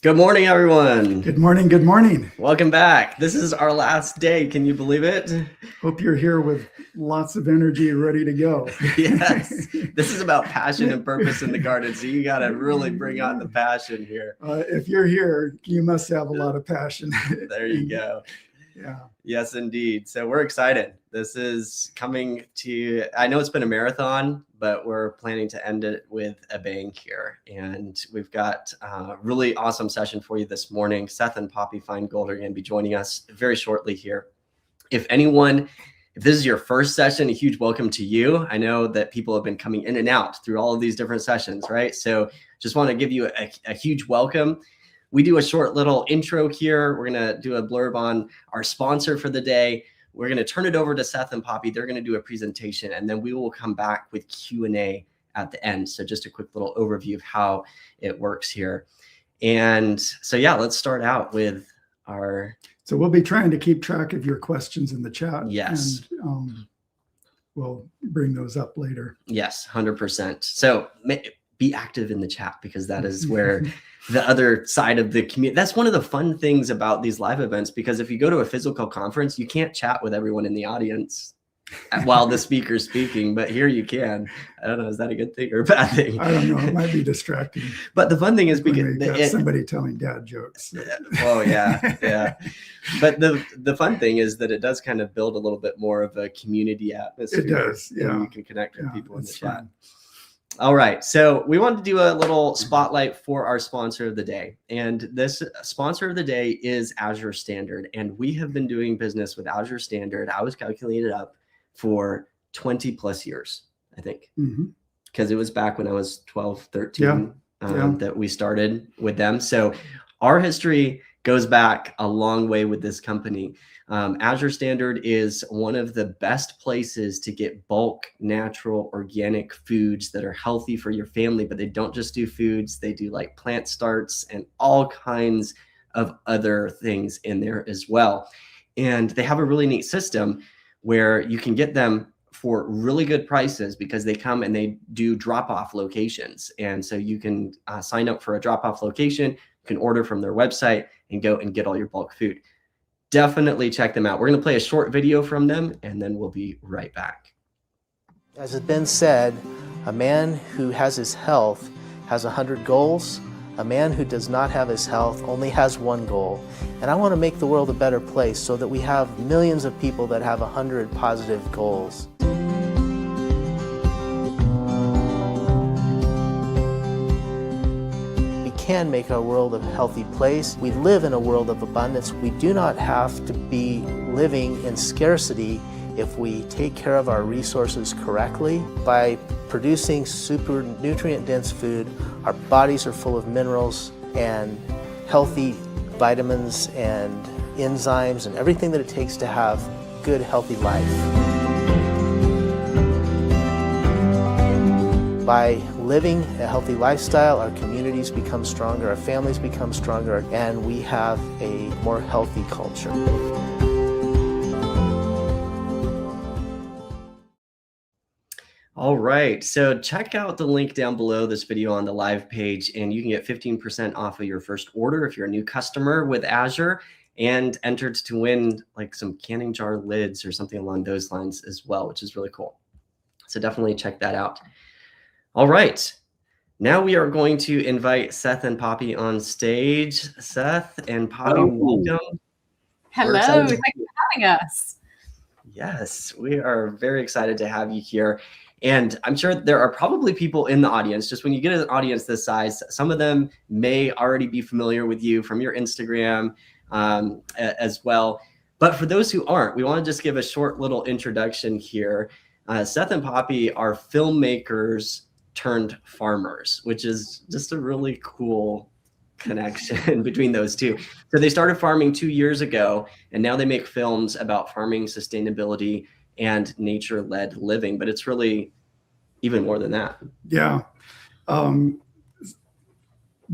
Good morning, everyone. Good morning. Good morning. Welcome back. This is our last day. Can you believe it? Hope you're here with lots of energy, ready to go. Yes. This is about passion and purpose in the garden. So you got to really bring on the passion here. If you're here, you must have a lot of passion. There you go. Yeah. Yes, indeed. So we're excited. This is coming to, I know it's been a marathon, but we're planning to end it with a bang here. And we've got a really awesome session for you this morning. Seth and Poppy Finegold are going to be joining us very shortly here. If this is your first session, a huge welcome to you. I know that people have been coming in and out through all of these different sessions, right? So just want to give you a huge welcome. We do a short little intro here. We're going to do a blurb on our sponsor for the day. We're going to turn it over to Seth and Poppy. They're going to do a presentation, and then we will come back with Q&A at the end. So just a quick little overview of how it works here. And so, yeah, let's start out with our... So we'll be trying to keep track of your questions in the chat. Yes. And we'll bring those up later. Yes, 100%. So be active in the chat, because that is where the other side of the community, that's one of the fun things about these live events, because if you go to a physical conference, you can't chat with everyone in the audience while the speaker's speaking, but here you can. I don't know, is that a good thing or a bad thing? I don't know, it might be distracting. But the fun thing is because somebody telling dad jokes. Oh yeah. But the fun thing is that it does kind of build a little bit more of a community atmosphere. It does, yeah. And you can connect with people in the chat. Fun. All right, so we wanted to do a little spotlight for our sponsor of the day. And this sponsor of the day is Azure Standard. And we have been doing business with Azure Standard, I was calculated up, for 20 plus years, I think. Because it was back when I was 12, 13 that we started with them. So our history goes back a long way with this company. Azure Standard is one of the best places to get bulk, natural, organic foods that are healthy for your family, but they don't just do foods. They do like plant starts and all kinds of other things in there as well. And they have a really neat system where you can get them for really good prices, because they come and they do drop-off locations. And so you can sign up for a drop-off location, you can order from their website and go and get all your bulk food. Definitely check them out. We're going to play a short video from them, and then we'll be right back. As has been said, a man who has his health has 100 goals. A man who does not have his health only has one goal. And I want to make the world a better place so that we have millions of people that have 100 positive goals. We can make our world a healthy place. We live in a world of abundance. We do not have to be living in scarcity if we take care of our resources correctly. By producing super nutrient-dense food, our bodies are full of minerals and healthy vitamins and enzymes and everything that it takes to have a good, healthy life. By living a healthy lifestyle, our communities become stronger, our families become stronger, and we have a more healthy culture. All right, so check out the link down below this video on the live page, and you can get 15% off of your first order if you're a new customer with Azure, and entered to win like some canning jar lids or something along those lines as well, which is really cool. So definitely check that out. All right, now we are going to invite Seth and Poppy on stage. Seth and Poppy, welcome. Hello, thanks for having us. Yes, we are very excited to have you here. And I'm sure there are probably people in the audience, just when you get an audience this size, some of them may already be familiar with you from your Instagram as well. But for those who aren't, we want to just give a short little introduction here. Seth and Poppy are filmmakers turned farmers, which is just a really cool connection between those two. So they started farming 2 years ago, and now they make films about farming, sustainability, and nature-led living. But it's really even more than that. Yeah.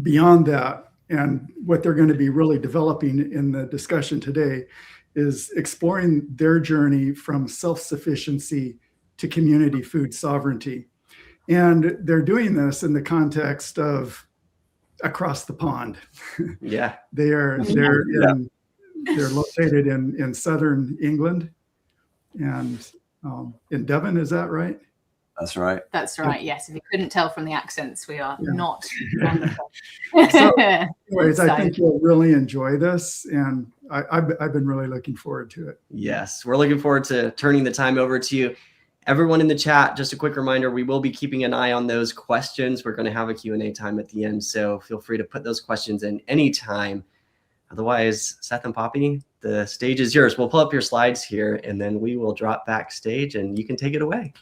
Beyond that, and what they're going to be really developing in the discussion today is exploring their journey from self-sufficiency to community food sovereignty. And they're doing this in the context of across the pond. Yeah. They're located in southern England and in Devon. Is that right? That's right. That's right. Yes. If you couldn't tell from the accents, we are not on the So, anyways, I think you'll really enjoy this, and I've been really looking forward to it. Yes, we're looking forward to turning the time over to you. Everyone in the chat, just a quick reminder, we will be keeping an eye on those questions. We're going to have a Q&A time at the end, so feel free to put those questions in anytime. Otherwise, Seth and Poppy, the stage is yours. We'll pull up your slides here, and then we will drop backstage, and you can take it away.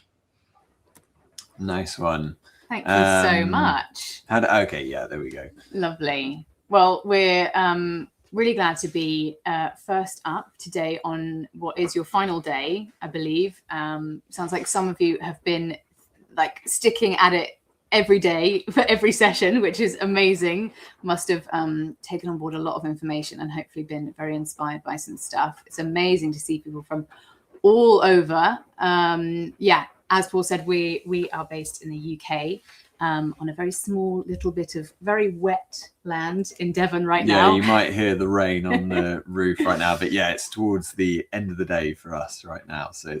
Nice one. Thank you so much. Okay, yeah, there we go. Lovely. Well, we're really glad to be first up today on what is your final day, I believe. Sounds like some of you have been like sticking at it every day for every session, which is amazing. Must have taken on board a lot of information and hopefully been very inspired by some stuff. It's amazing to see people from all over. As Paul said, we are based in the UK on a very small little bit of very wet land in Devon right now. Yeah, you might hear the rain on the roof right now, but yeah, it's towards the end of the day for us right now. So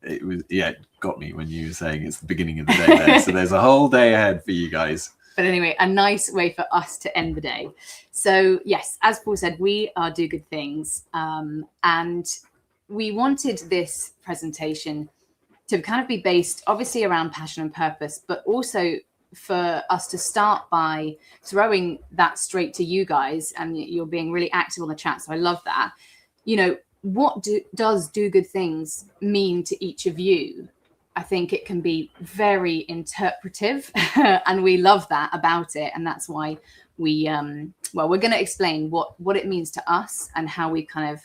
it got me when you were saying it's the beginning of the day there. So there's a whole day ahead for you guys. But anyway, a nice way for us to end the day. So yes, as Paul said, we are Do Good Things. And we wanted this presentation to kind of be based obviously around passion and purpose, but also for us to start by throwing that straight to you guys, and you're being really active on the chat. So I love that. You know, what does Do Good Things mean to each of you? I think it can be very interpretive and we love that about it. And that's why we're going to explain what it means to us and how we kind of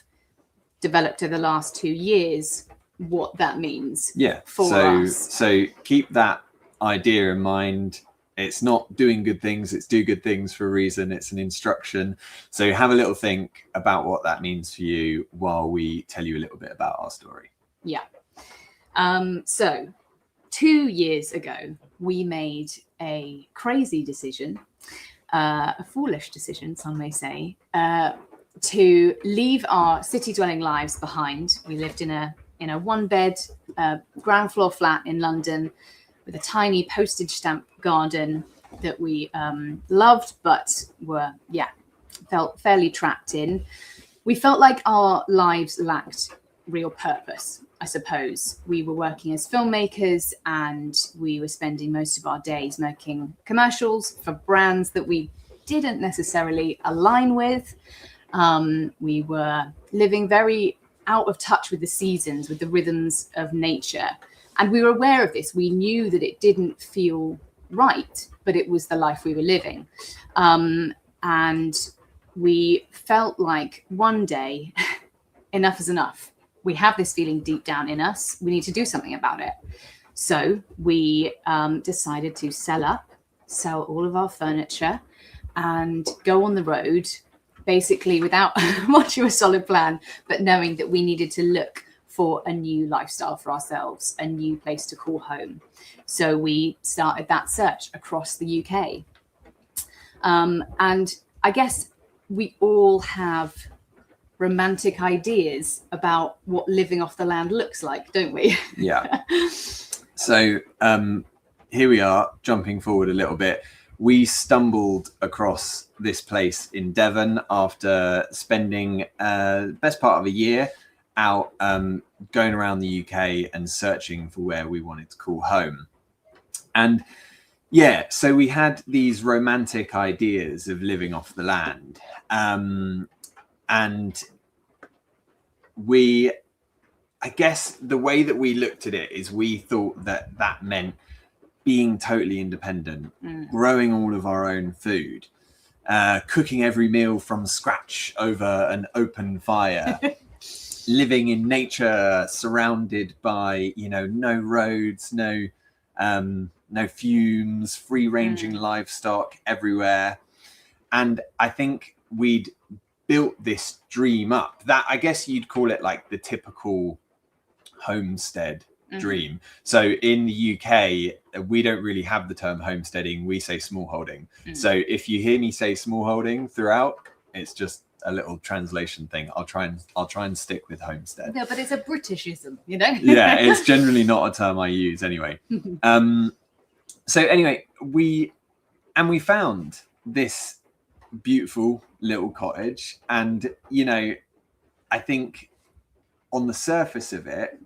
developed over the last 2 years what that means for us. So keep that idea in mind. It's not doing good things, it's do good things for a reason. It's an instruction. So have a little think about what that means for you while we tell you a little bit about our story. Yeah. So 2 years ago, we made a crazy decision, a foolish decision, some may say, to leave our city dwelling lives behind. We lived in a one-bed ground floor flat in London with a tiny postage stamp garden that we loved, but felt fairly trapped in. We felt like our lives lacked real purpose, I suppose. We were working as filmmakers and we were spending most of our days making commercials for brands that we didn't necessarily align with. We were living very out of touch with the seasons, with the rhythms of nature. And we were aware of this. We knew that it didn't feel right, but it was the life we were living. And we felt like one day, enough is enough. We have this feeling deep down in us. We need to do something about it. So we decided to sell all of our furniture and go on the road, basically without much of a solid plan, but knowing that we needed to look for a new lifestyle for ourselves, a new place to call home. So we started that search across the UK. And I guess we all have romantic ideas about what living off the land looks like, don't we? Yeah. So here we are, jumping forward a little bit. We stumbled across this place in Devon after spending best part of a year out going around the UK and searching for where we wanted to call home. And yeah, so we had these romantic ideas of living off the land. And I guess the way that we looked at it is we thought that that meant being totally independent, growing all of our own food, cooking every meal from scratch over an open fire, living in nature, surrounded by, no roads, no fumes, free-ranging livestock everywhere. And I think we'd built this dream up that I guess you'd call it like the typical homestead dream. So in the UK, we don't really have the term homesteading. We say smallholding. So if you hear me say smallholding throughout, it's just a little translation thing. I'll try and stick with homestead. No, but it's a Britishism, you know. Yeah, it's generally not a term I use anyway. So anyway, we found this beautiful little cottage, and I think on the surface of it,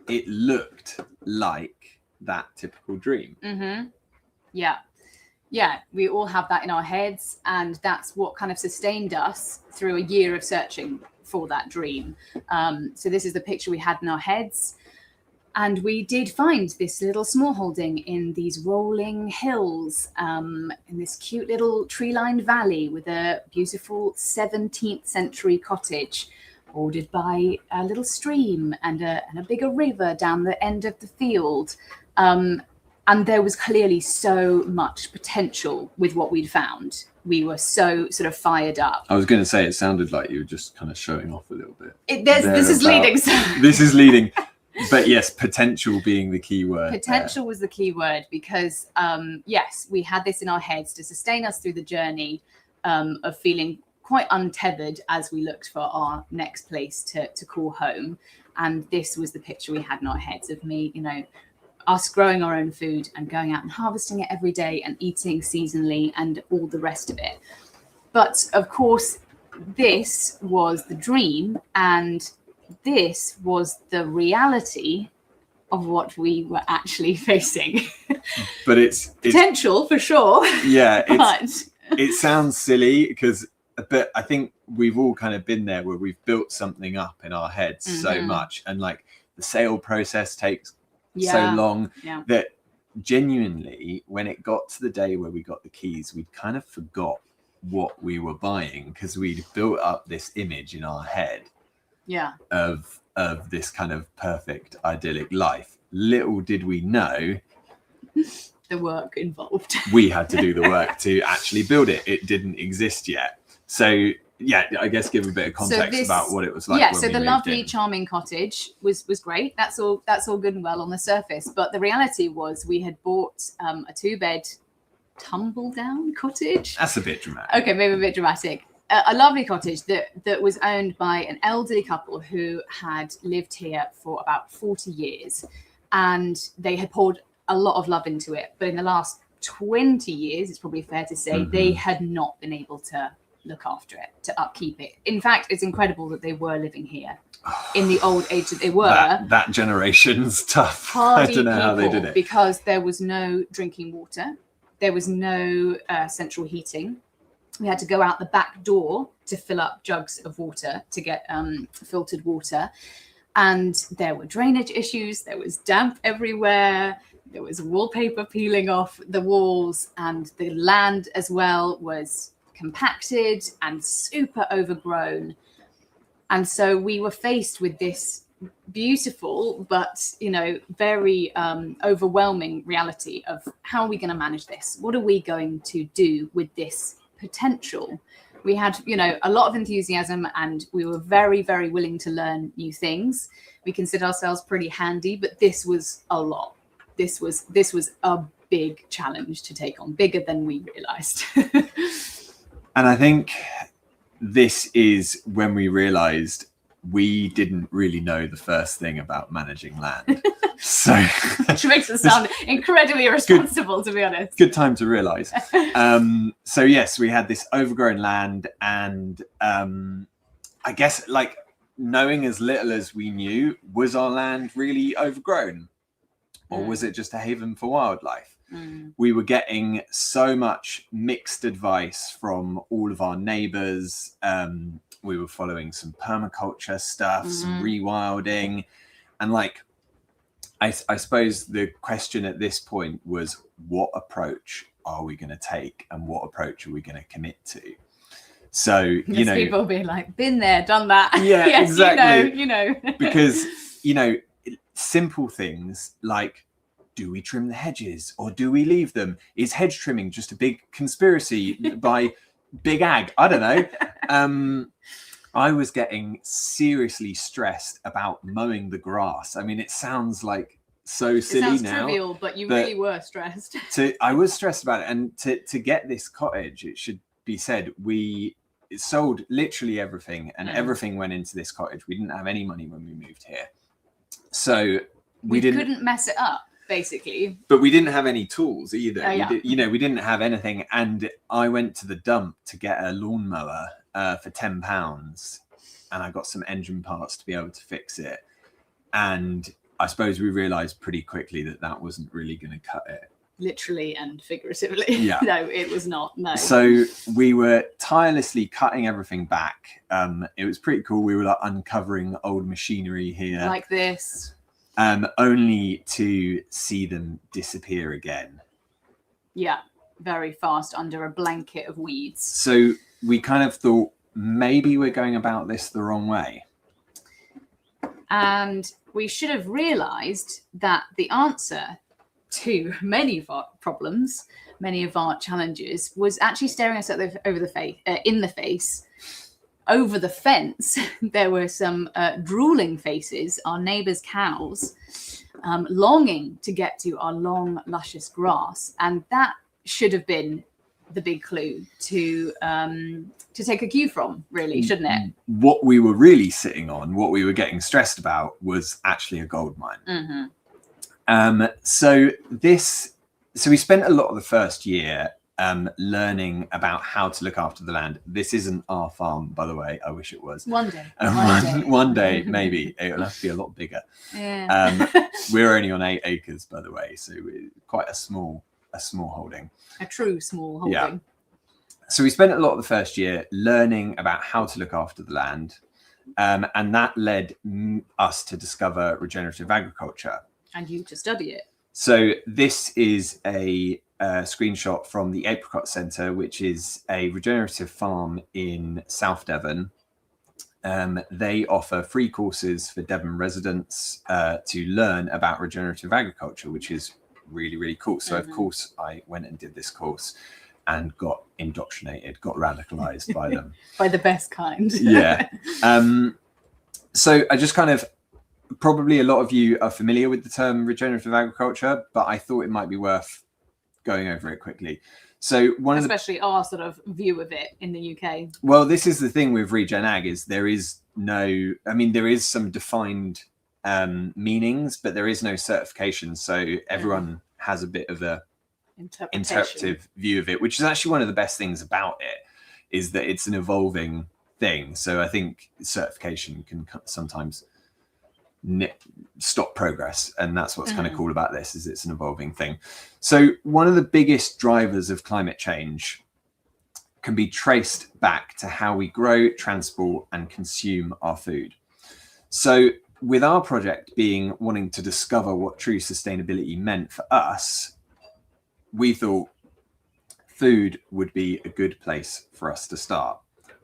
it looked like that typical dream. Yeah, we all have that in our heads, and that's what kind of sustained us through a year of searching for that dream. So this is the picture we had in our heads, and we did find this little smallholding in these rolling hills, in this cute little tree-lined valley with a beautiful 17th century cottage bordered by a little stream and a bigger river down the end of the field. And there was clearly so much potential with what we'd found. We were so sort of fired up. I was going to say, it sounded like you were just kind of showing off a little bit. This is leading. This is leading. But yes, potential being the key word. Potential was the key word because, yes, we had this in our heads to sustain us through the journey of feeling quite untethered as we looked for our next place to call home. And this was the picture we had in our heads of me, us growing our own food and going out and harvesting it every day and eating seasonally and all the rest of it. But of course, this was the dream, and this was the reality of what we were actually facing. But it's potential for sure. Yeah, but it sounds silly but I think we've all kind of been there where we've built something up in our heads so much, and like the sale process takes so long that genuinely, when it got to the day where we got the keys, we'd kind of forgot what we were buying because we'd built up this image in our head of this kind of perfect idyllic life. Little did we know the work involved. We had to do the work to actually build it. It didn't exist yet. So yeah, I guess give a bit of context about what it was like. Yeah, so the lovely, charming cottage was great. That's all good and well on the surface. But the reality was we had bought a 2-bed tumble-down cottage. That's a bit dramatic. Okay, maybe a bit dramatic. A lovely cottage that was owned by an elderly couple who had lived here for about 40 years. And they had poured a lot of love into it. But in the last 20 years, it's probably fair to say, they had not been able to look after it, to upkeep it. In fact, it's incredible that they were living here in the old age that they were. That generation's tough. I don't know how they did it. Because there was no drinking water. There was no central heating. We had to go out the back door to fill up jugs of water to get filtered water. And there were drainage issues. There was damp everywhere. There was wallpaper peeling off the walls. And the land as well was compacted and super overgrown. And so we were faced with this beautiful but very overwhelming reality of how are we going to manage this? What are we going to do with this potential? We had a lot of enthusiasm, and we were very, very willing to learn new things. We considered ourselves pretty handy, but this was a lot. This was a big challenge to take on, bigger than we realized. And I think this is when we realized we didn't really know the first thing about managing land. So which makes us sound incredibly irresponsible, to be honest. Good time to realize. So yes, we had this overgrown land, and I guess like knowing as little as we knew, was our land really overgrown? Or was it just a haven for wildlife? We were getting so much mixed advice from all of our neighbors. We were following some permaculture stuff, some rewilding. And like, I suppose the question at this point was, what approach are we going to take, and what approach are we going to commit to? So, people being like, been there, done that. Yeah, yes, exactly. Because, simple things like, do we trim the hedges or do we leave them? Is hedge trimming just a big conspiracy by Big Ag? I don't know. I was getting seriously stressed about mowing the grass. I mean, it sounds like so It silly sounds now. trivial, but you but really were stressed. I was stressed about it, and to get this cottage, it should be said, we sold literally everything, and everything went into this cottage. We didn't have any money when we moved here, so we couldn't mess it up, basically. But we didn't have any tools either. Yeah. We didn't have anything, and I went to the dump to get a lawnmower for £10, and I got some engine parts to be able to fix it, and I suppose we realized pretty quickly that wasn't really going to cut it. Literally and figuratively. Yeah. No, it was not. No. So we were tirelessly cutting everything back. It was pretty cool. We were like uncovering old machinery here. Like this. Only to see them disappear again. Yeah. Very fast under a blanket of weeds. So we kind of thought maybe we're going about this the wrong way. And we should have realized that the answer to many of our problems, many of our challenges, was actually staring us in the face. Over the fence, there were some drooling faces, our neighbours' cows, longing to get to our long, luscious grass. And that should have been the big clue to take a cue from, really, shouldn't it? What we were really sitting on, what we were getting stressed about, was actually a gold mine. Mm-hmm. So we spent a lot of the first year learning about how to look after the land. This isn't our farm, by the way. I wish it was. One day. One day, maybe. It'll have to be a lot bigger. Yeah. We're only on 8 acres, by the way, so we're quite a small holding. A true small holding. Yeah. So we spent a lot of the first year learning about how to look after the land, and that led us to discover regenerative agriculture. And you to study it. So this is a screenshot from the Apricot Centre, which is a regenerative farm in South Devon. They offer free courses for Devon residents to learn about regenerative agriculture, which is really, really cool. So, of course, I went and did this course and got indoctrinated, got radicalized by them. By the best kind. Yeah. So I just kind of, probably a lot of you are familiar with the term regenerative agriculture, but I thought it might be worth going over it quickly. So especially our sort of view of it in the UK. Well, this is the thing with Regen Ag, is there is some defined meanings, but there is no certification. So everyone has a bit of a interpretive view of it, which is actually one of the best things about it, is that it's an evolving thing. So I think certification can sometimes stop progress, and that's what's kind of cool about this, is it's an evolving thing. So one of the biggest drivers of climate change can be traced back to how we grow, transport, and consume our food. So with our project being wanting to discover what true sustainability meant for us, we thought food would be a good place for us to start.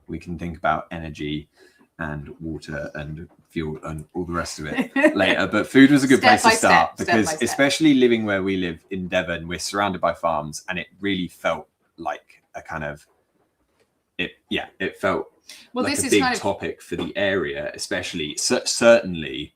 We can think about energy and water and fuel and all the rest of it later, but food was a good place to start, because especially living where we live in Devon, we're surrounded by farms, and it really felt like a kind of it felt like a big topic for the area, especially certainly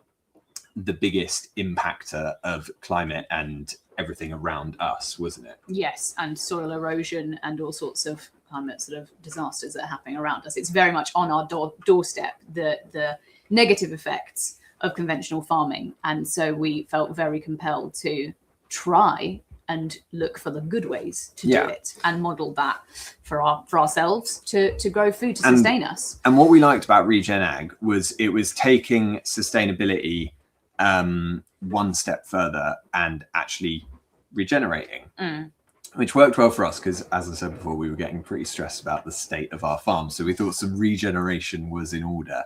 the biggest impactor of climate and everything around us, wasn't it? Yes, and soil erosion and all sorts of climate sort of disasters that are happening around us. It's very much on our doorstep, the negative effects of conventional farming. And so we felt very compelled to try and look for the good ways to do it, and model that for ourselves to grow food to sustain us. And what we liked about Regen Ag was it was taking sustainability one step further and actually regenerating, which worked well for us, because, as I said before, we were getting pretty stressed about the state of our farm. So we thought some regeneration was in order.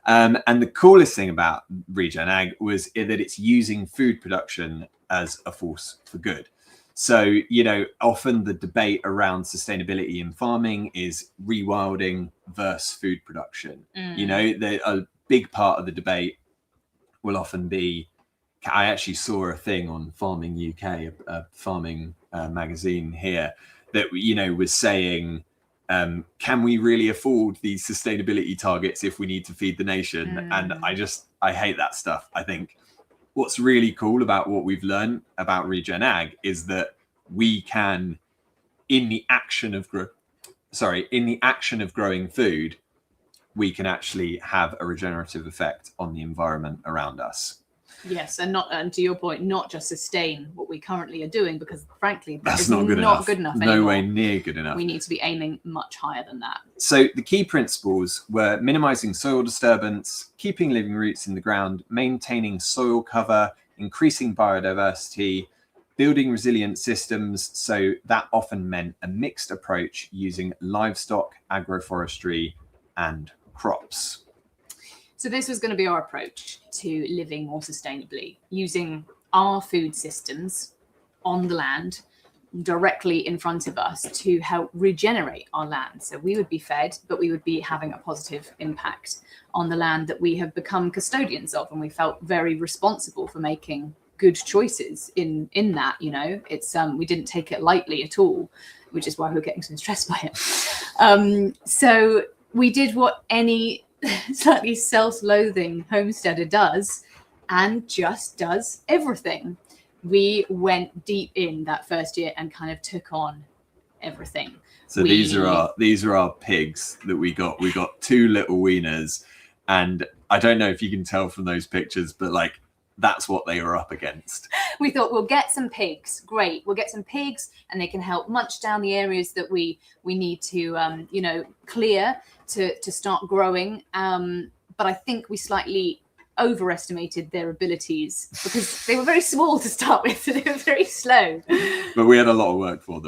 And the coolest thing about Regen Ag was that it's using food production as a force for good. So, often the debate around sustainability in farming is rewilding versus food production. A big part of the debate will often be, I actually saw a thing on Farming UK, a farming magazine here, that was saying, can we really afford these sustainability targets if we need to feed the nation? And I hate that stuff. I think what's really cool about what we've learned about Regen Ag is that we can, in the action of growing food, we can actually have a regenerative effect on the environment around us. Yes, and to your point, not just sustain what we currently are doing, because frankly, that's not good enough. No way near good enough. We need to be aiming much higher than that. So the key principles were minimizing soil disturbance, keeping living roots in the ground, maintaining soil cover, increasing biodiversity, building resilient systems. So that often meant a mixed approach using livestock, agroforestry, and crops. So this was going to be our approach to living more sustainably, using our food systems on the land directly in front of us to help regenerate our land. So we would be fed, but we would be having a positive impact on the land that we have become custodians of. And we felt very responsible for making good choices in that, you know. It's we didn't take it lightly at all, which is why we were getting so stressed by it. So we did what any slightly self-loathing homesteader does, and just does everything. We went deep in that first year and kind of took on everything. So these are our pigs that we got. We got 2 little weaners, and I don't know if you can tell from those pictures, but like, that's what they were up against. We thought, we'll get some pigs. Great, we'll get some pigs, and they can help munch down the areas that we need to clear to start growing. But I think we slightly overestimated their abilities, because they were very small to start with, so they were very slow. But we had a lot of work for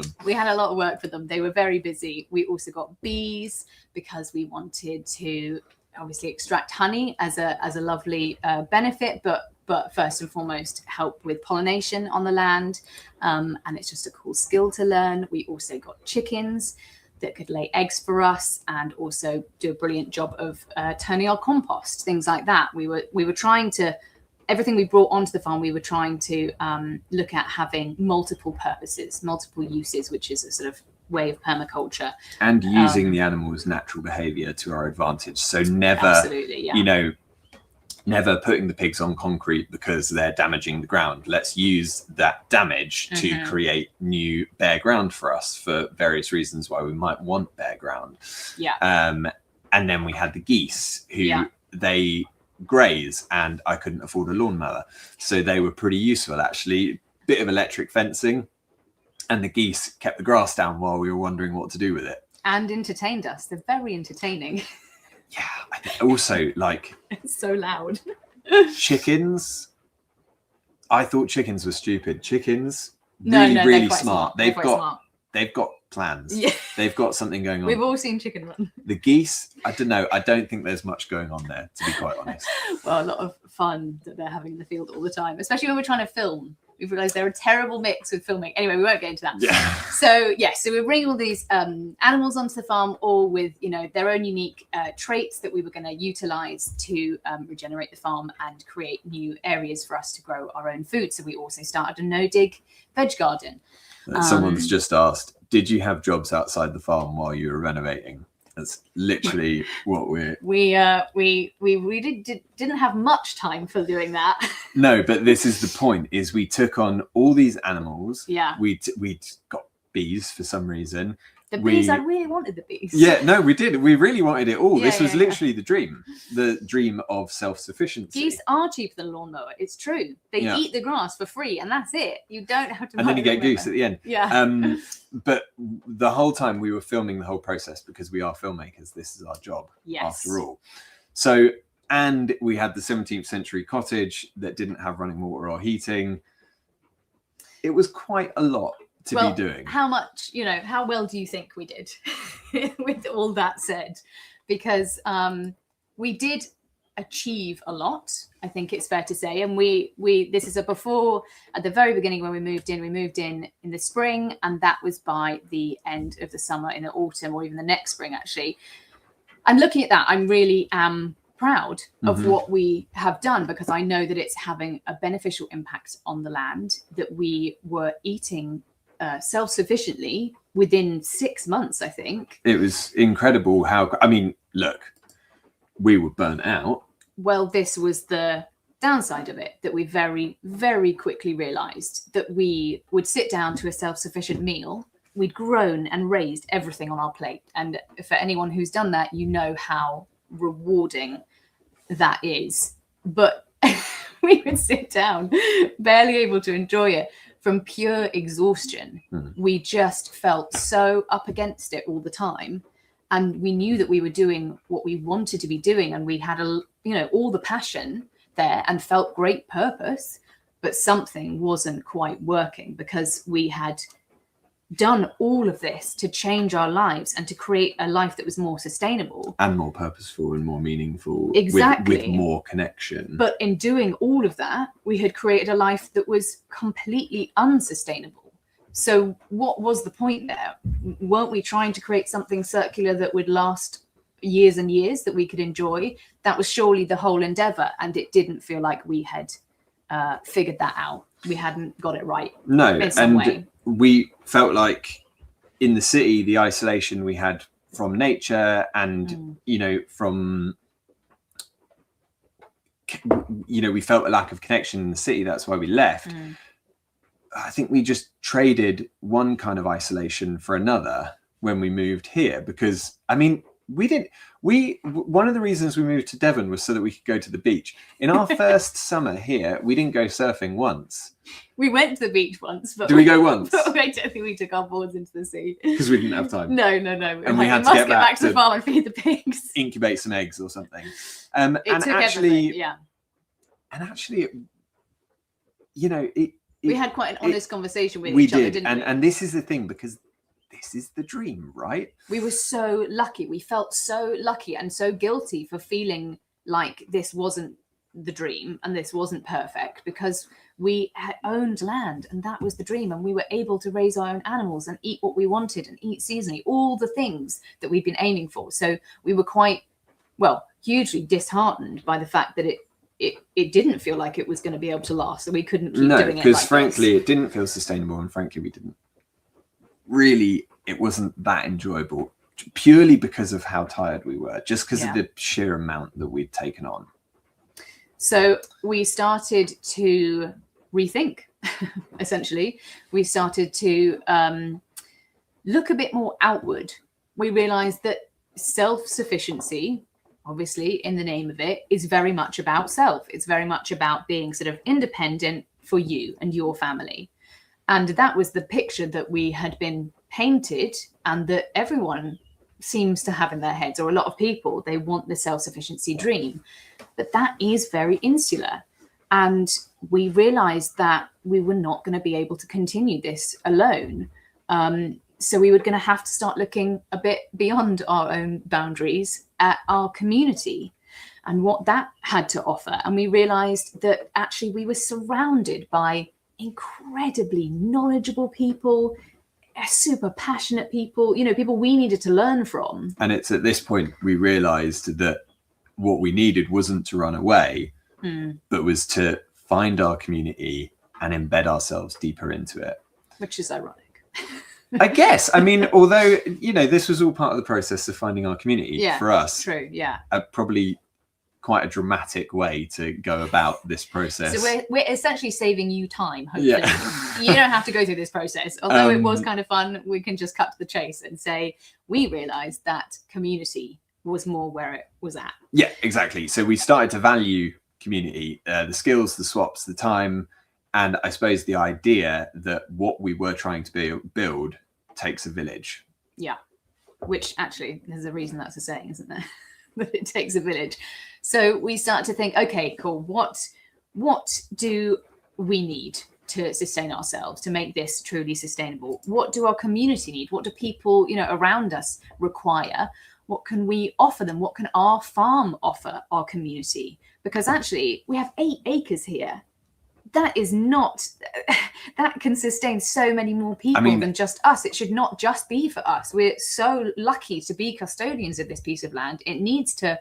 them. They were very busy. We also got bees, because we wanted to obviously extract honey as a lovely benefit, but first and foremost help with pollination on the land, and it's just a cool skill to learn. We also got chickens that could lay eggs for us, and also do a brilliant job of turning our compost, things like that. We were trying to, everything we brought onto the farm, we were trying to look at having multiple purposes, multiple uses, which is a sort of way of permaculture, and using the animals' natural behavior to our advantage. So never, never putting the pigs on concrete because they're damaging the ground. Let's use that damage to create new bare ground for us, for various reasons why we might want bare ground. And then we had the geese, who they graze, and I couldn't afford a lawnmower, so they were pretty useful actually. Bit of electric fencing, and the geese kept the grass down while we were wondering what to do with it. And entertained us. They're very entertaining. Yeah. Also, like, it's so loud. Chickens. I thought chickens were stupid. Chickens, really smart. They've got plans. Yeah. They've got something going on. We've all seen Chicken Run. The geese, I don't know. I don't think there's much going on there, to be quite honest. Well, a lot of fun that they're having in the field all the time, especially when we're trying to film. We've realised they're a terrible mix with filming. Anyway, we won't get into that. Yeah. So we bring all these animals onto the farm, all with their own unique traits that we were going to utilise to regenerate the farm and create new areas for us to grow our own food. So we also started a no-dig veg garden. Someone's just asked, did you have jobs outside the farm while you were renovating? That's literally what we didn't have much time for doing that. No, but this is the point: is we took on all these animals. Yeah, we'd got bees for some reason. The bees, I really wanted the bees. Yeah, no, we did. We really wanted it all. Yeah, this was literally the dream of self-sufficiency. Geese are cheaper than a lawnmower. It's true. They eat the grass for free, and that's it. You don't have to. And then you get goose at the end. Yeah. But the whole time we were filming the whole process, because we are filmmakers. This is our job, after all. So, and we had the 17th century cottage that didn't have running water or heating. It was quite a lot to be doing. How much, how well do you think we did with all that said? Because we did achieve a lot, I think it's fair to say. And we this is a before, at the very beginning when we moved in the spring, and that was by the end of the summer, in the autumn, or even the next spring actually. And looking at that, I really am proud of what we have done, because I know that it's having a beneficial impact on the land, that we were eating self-sufficiently within 6 months, I think. It was incredible how, look, we were burnt out. Well, this was the downside of it that we very, very quickly realized that we would sit down to a self-sufficient meal. We'd grown and raised everything on our plate. And for anyone who's done that, you know how rewarding that is. But we would sit down, barely able to enjoy it from pure exhaustion. We just felt so up against it all the time. And we knew that we were doing what we wanted to be doing. And we had all the passion there and felt great purpose, but something wasn't quite working because we had done all of this to change our lives and to create a life that was more sustainable and more purposeful and more meaningful. Exactly. With more connection. But in doing all of that, we had created a life that was completely unsustainable. So what was the point there? Weren't we trying to create something circular that would last years and years, that we could enjoy? That was surely the whole endeavor, and it didn't feel like we had figured that out. We hadn't got it right. No, in some way. We felt like in the city, the isolation we had from nature and we felt a lack of connection in the city. That's why we left. I think we just traded one kind of isolation for another when we moved here, because one of the reasons we moved to Devon was so that we could go to the beach. In our first summer here, we didn't go surfing once. We went to the beach once, but did we go once? But I don't think we took our boards into the sea because we didn't have time. No. And we had must to get back to the farm and feed the pigs, incubate some eggs or something. We had quite an honest conversation with each other, didn't we? And this is the thing, because this is the dream, right? We were so lucky. We felt so lucky and so guilty for feeling like this wasn't the dream and this wasn't perfect, because we had owned land and that was the dream, and we were able to raise our own animals and eat what we wanted and eat seasonally, all the things that we've been aiming for. So we were quite, hugely disheartened by the fact that it didn't feel like it was going to be able to last, so we couldn't keep doing it. No, because frankly, it didn't feel sustainable, and frankly, it wasn't that enjoyable, purely because of how tired we were, just because of the sheer amount that we'd taken on. So we started to rethink, essentially. We started to look a bit more outward. We realized that self-sufficiency, obviously in the name of it, is very much about self. It's very much about being sort of independent for you and your family. And that was the picture that we had been painted, and that everyone seems to have in their heads, or a lot of people, they want the self-sufficiency dream. But that is very insular. And we realized that we were not going to be able to continue this alone. So we were going to have to start looking a bit beyond our own boundaries at our community and what that had to offer. And we realized that actually we were surrounded by incredibly knowledgeable people, super passionate people, people we needed to learn from. And it's at this point we realized that what we needed wasn't to run away, but was to find our community and embed ourselves deeper into it. Which is ironic. I guess. Although, this was all part of the process of finding our community for us. True, yeah. Probably quite a dramatic way to go about this process. So we're essentially saving you time, hopefully. Yeah. You don't have to go through this process. Although it was kind of fun, we can just cut to the chase and say, we realized that community was more where it was at. Yeah, exactly. So we started to value community, the skills, the swaps, the time, and I suppose the idea that what we were trying to build takes a village. Yeah, which actually there's a reason that's a saying, isn't there? That it takes a village. So we start to think, okay, cool. What do we need to sustain ourselves, to make this truly sustainable? What do our community need? What do people, around us require? What can we offer them? What can our farm offer our community? Because actually we have 8 acres here. That can sustain so many more people than just us. It should not just be for us. We're so lucky to be custodians of this piece of land. It needs to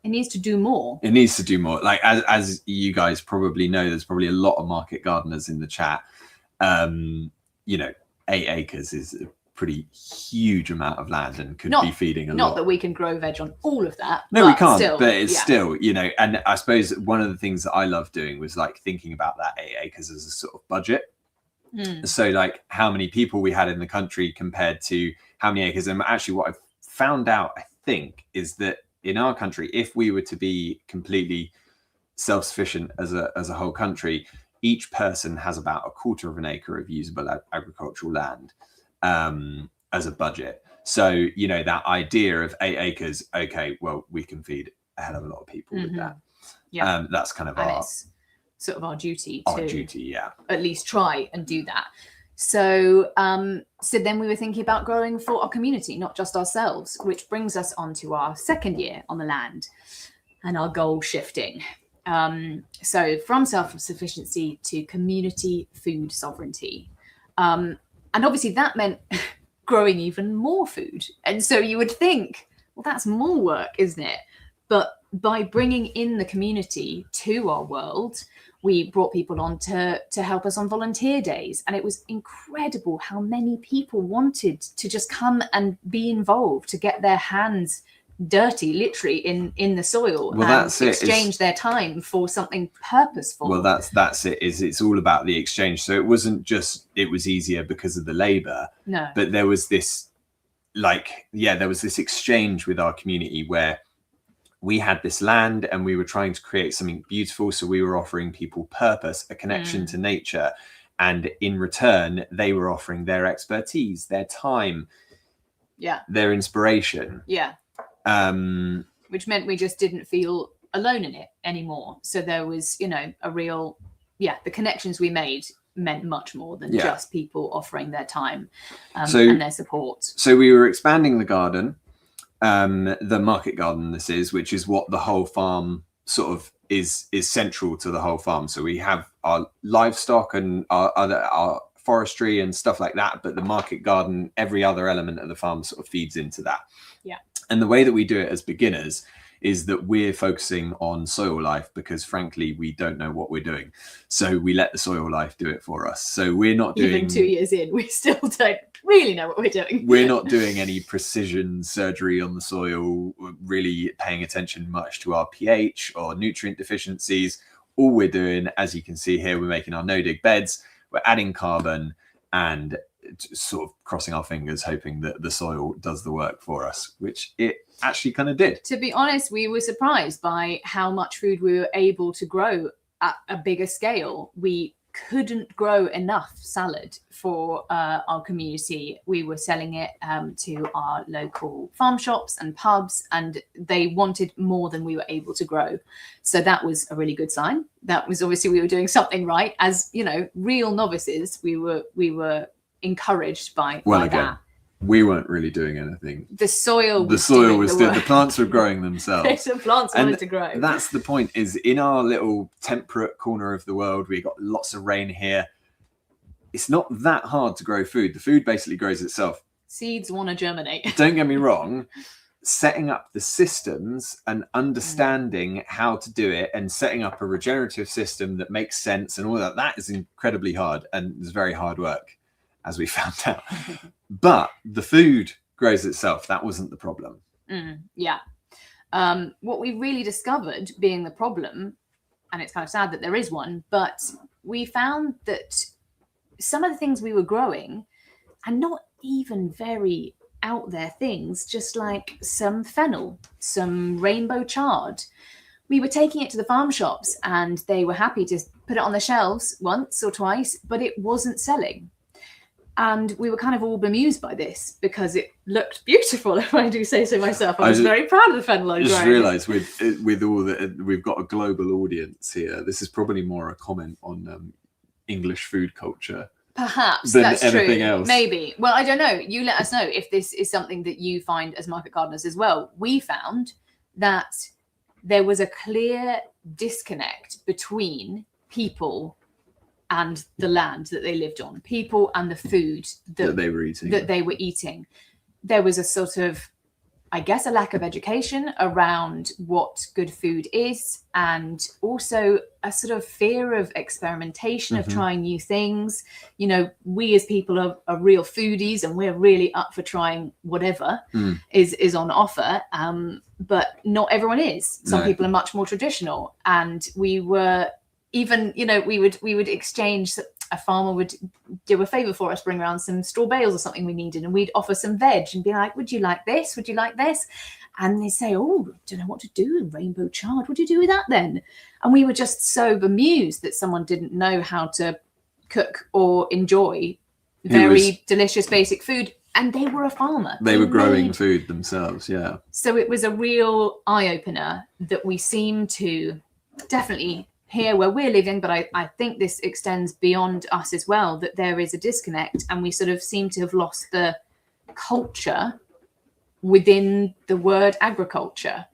do more. It needs to do more. Like, as you guys probably know, there's probably a lot of market gardeners in the chat. 8 acres is pretty huge amount of land and could Not- be feeding a lot. Not that we can grow veg on all of that. No, we but can't, still, but it's yeah. still, you know, and I suppose one of the things that I love doing was like thinking about that 8 acres as a sort of budget. So like how many people we had in the country compared to how many acres. And actually what I've found out, I think, is that in our country, if we were to be completely self-sufficient as a whole country, each person has about 1/4 of an acre of usable agricultural land as a budget. So, you know, that idea of 8 acres, okay, well, we can feed a hell of a lot of people with that. Yeah. That's kind of And our it's sort of our duty duty, yeah. at least try and do that. So so then we were thinking about growing for our community, not just ourselves, which brings us on to our second year on the land and our goal shifting. So from self-sufficiency to community food sovereignty. And obviously that meant growing even more food. And so you would think, well, that's more work, isn't it? But by bringing in the community to our world, we brought people on to help us on volunteer days. And it was incredible how many people wanted to just come and be involved, to get their hands dirty, literally in the soil, Well, and that's it. exchange their time for something purposeful. Well, that's it. It's all about the exchange. So it wasn't just, it was easier because of the labor, No. but there was this, there was this exchange with our community where we had this land and we were trying to create something beautiful. So we were offering people purpose, a connection to nature. And in return, they were offering their expertise, their time, their inspiration. Yeah. Which meant we just didn't feel alone in it anymore. So there was, you know, a real, the connections we made meant much more than just people offering their time and their support. So we were expanding the garden, the market garden this is, which is what the whole farm sort of is central to the whole farm. So we have our livestock and our forestry and stuff like that, but the market garden, every other element of the farm sort of feeds into that. Yeah. And the way that we do it as beginners is that we're focusing on soil life because frankly, we don't know what we're doing. So we let the soil life do it for us. So we're not doing... Even 2 years in, we still don't really know what we're doing. We're not doing any precision surgery on the soil, really paying attention much to our pH or nutrient deficiencies. All we're doing, as you can see here, we're making our no-dig beds, we're adding carbon and sort of crossing our fingers, hoping that the soil does the work for us, which it actually kind of did. To be honest, we were surprised by how much food we were able to grow at a bigger scale. We couldn't grow enough salad for our community. We were selling it to our local farm shops and pubs, and they wanted more than we were able to grow. So that was a really good sign. That was obviously we were doing something right. As you know, real novices, we were encouraged by that. We weren't really doing anything. The soil was the plants were growing themselves. The plants wanted to grow. That's the point, is in our little temperate corner of the world, we got lots of rain here. It's not that hard to grow food. The food basically grows itself. Seeds want to germinate. Don't get me wrong. Setting up the systems and understanding how to do it and setting up a regenerative system that makes sense and all that is incredibly hard and it's very hard work, as we found out. But the food grows itself. That wasn't the problem. What we really discovered being the problem, and it's kind of sad that there is one, but we found that some of the things we were growing are not even very out there things, just like some fennel, some rainbow chard. We were taking it to the farm shops and they were happy to put it on the shelves once or twice, but it wasn't selling. And we were kind of all bemused by this because it looked beautiful, if I do say so myself. I was very proud of the fennel I'd grown. I just realised with all that, we've got a global audience here. This is probably more a comment on English food culture. Perhaps than that's anything true. Else. Maybe. Well, I don't know. You let us know if this is something that you find as market gardeners as well. We found that there was a clear disconnect between people and the land that they lived on, people and the food that they were eating. There was a sort of I guess, a lack of education around what good food is, and also a sort of fear of experimentation, of trying new things. You know, we as people are real foodies, and we're really up for trying whatever is on offer. But not everyone is. Some people are much more traditional, and we were even, you know, we would exchange. A farmer would do a favor for us, bring around some straw bales or something we needed, and we'd offer some veg and be like, would you like this? Would you like this? And they say, oh, don't know what to do with rainbow chard. What do you do with that then? And we were just so bemused that someone didn't know how to cook or enjoy very delicious basic food. And they were a farmer. They were growing food themselves, yeah. So it was a real eye-opener that we seem to definitely here where we're living, but I think this extends beyond us as well, that there is a disconnect, and we sort of seem to have lost the culture within the word agriculture,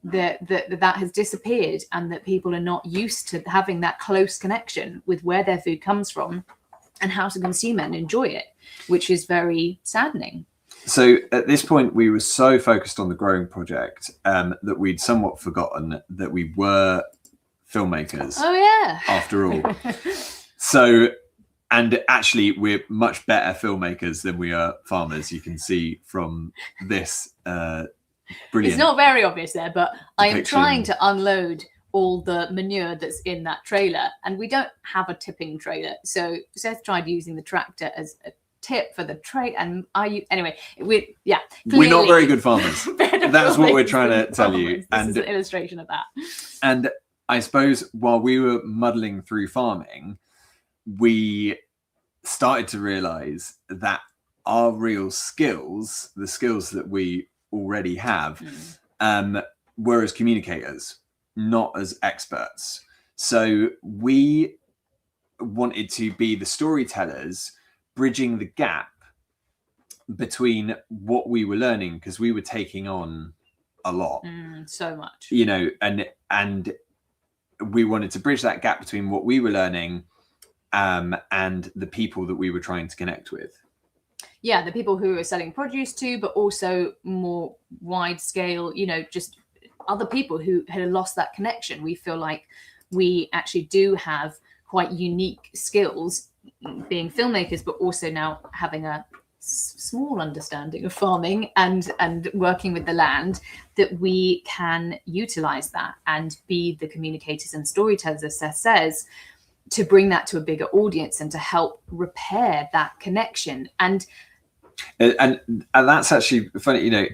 that has disappeared, and that people are not used to having that close connection with where their food comes from and how to consume it and enjoy it, which is very saddening. So at this point, we were so focused on the growing project that we'd somewhat forgotten that we were filmmakers. Oh yeah, after all. So, and actually we're much better filmmakers than we are farmers. You can see from this brilliant. It's not very obvious there, but I am depiction. trying to unload all the manure that's in that trailer, and we don't have a tipping trailer. So Seth tried using the tractor as a tip for the tray, and anyway, we're not very good farmers. That's what we're trying to tell you. This And is an illustration of that. And I suppose while we were muddling through farming, we started to realize that our real skills, the skills that we already have, were as communicators, not as experts. So we wanted to be the storytellers, bridging the gap between what we were learning, because we were taking on a lot, so much, you know, and we wanted to bridge that gap between what we were learning and the people that we were trying to connect with. Yeah, the people who are selling produce to, but also more wide scale, you know, just other people who had lost that connection. We feel like we actually do have quite unique skills being filmmakers, but also now having a small understanding of farming and working with the land, that we can utilize that and be the communicators and storytellers, as Seth says, to bring that to a bigger audience and to help repair that connection. And that's actually funny, you know,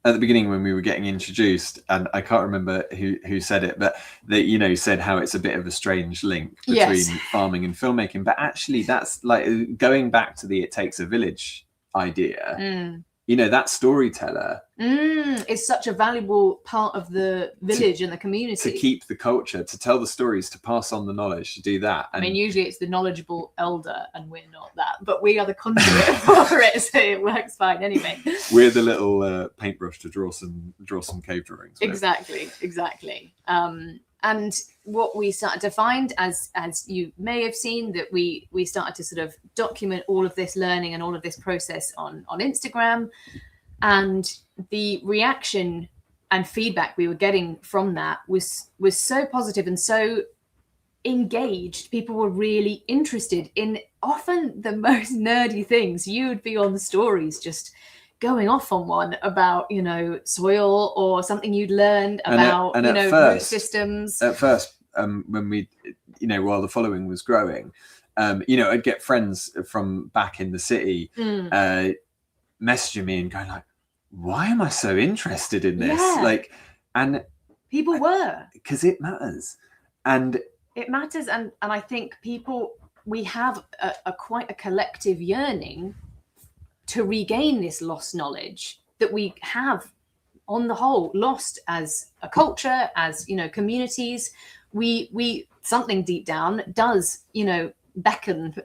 at the beginning when we were getting introduced, and I can't remember who said it, but they, you know, said how it's a bit of a strange link between farming and filmmaking. But actually, that's like going back to the "it takes a village" idea. You know, that storyteller is such a valuable part of the village and the community. To keep the culture, to tell the stories, to pass on the knowledge, to do that. And I mean, usually it's the knowledgeable elder, and we're not that, but we are the conduit for it, so it works fine anyway. We're the little paintbrush to draw some cave drawings with. Exactly. And what we started to find, as you may have seen, that we started to sort of document all of this learning and all of this process on Instagram, and the reaction and feedback we were getting from that was so positive and so engaged. People were really interested in often the most nerdy things. You would be on the stories just going off on one about, you know, soil or something you'd learned about, root systems. At first, when we, you know, while the following was growing, you know, I'd get friends from back in the city messaging me and going like, why am I so interested in this? Yeah. Like, and people were, because it matters. And it matters. And I think we have a quite a collective yearning to regain this lost knowledge that we have on the whole lost as a culture, as, you know, communities. We something deep down does, you know, beckon.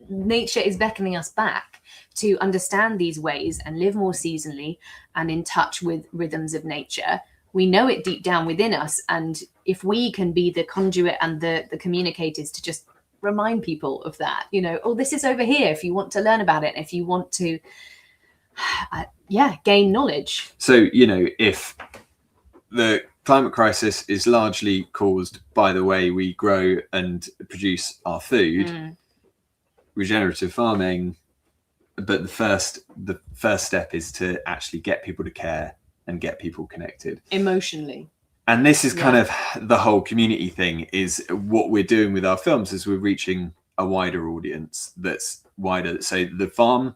Nature is beckoning us back to understand these ways and live more seasonally and in touch with rhythms of nature. We know it deep down within us, and if we can be the conduit and the communicators to just remind people of that, you know, oh, this is over here if you want to learn about it, if you want to gain knowledge. So, you know, if the climate crisis is largely caused by the way we grow and produce our food, regenerative farming, but the first step is to actually get people to care and get people connected Emotionally. And this is kind of the whole community thing, is what we're doing with our films is we're reaching a wider audience that's wider. So the farm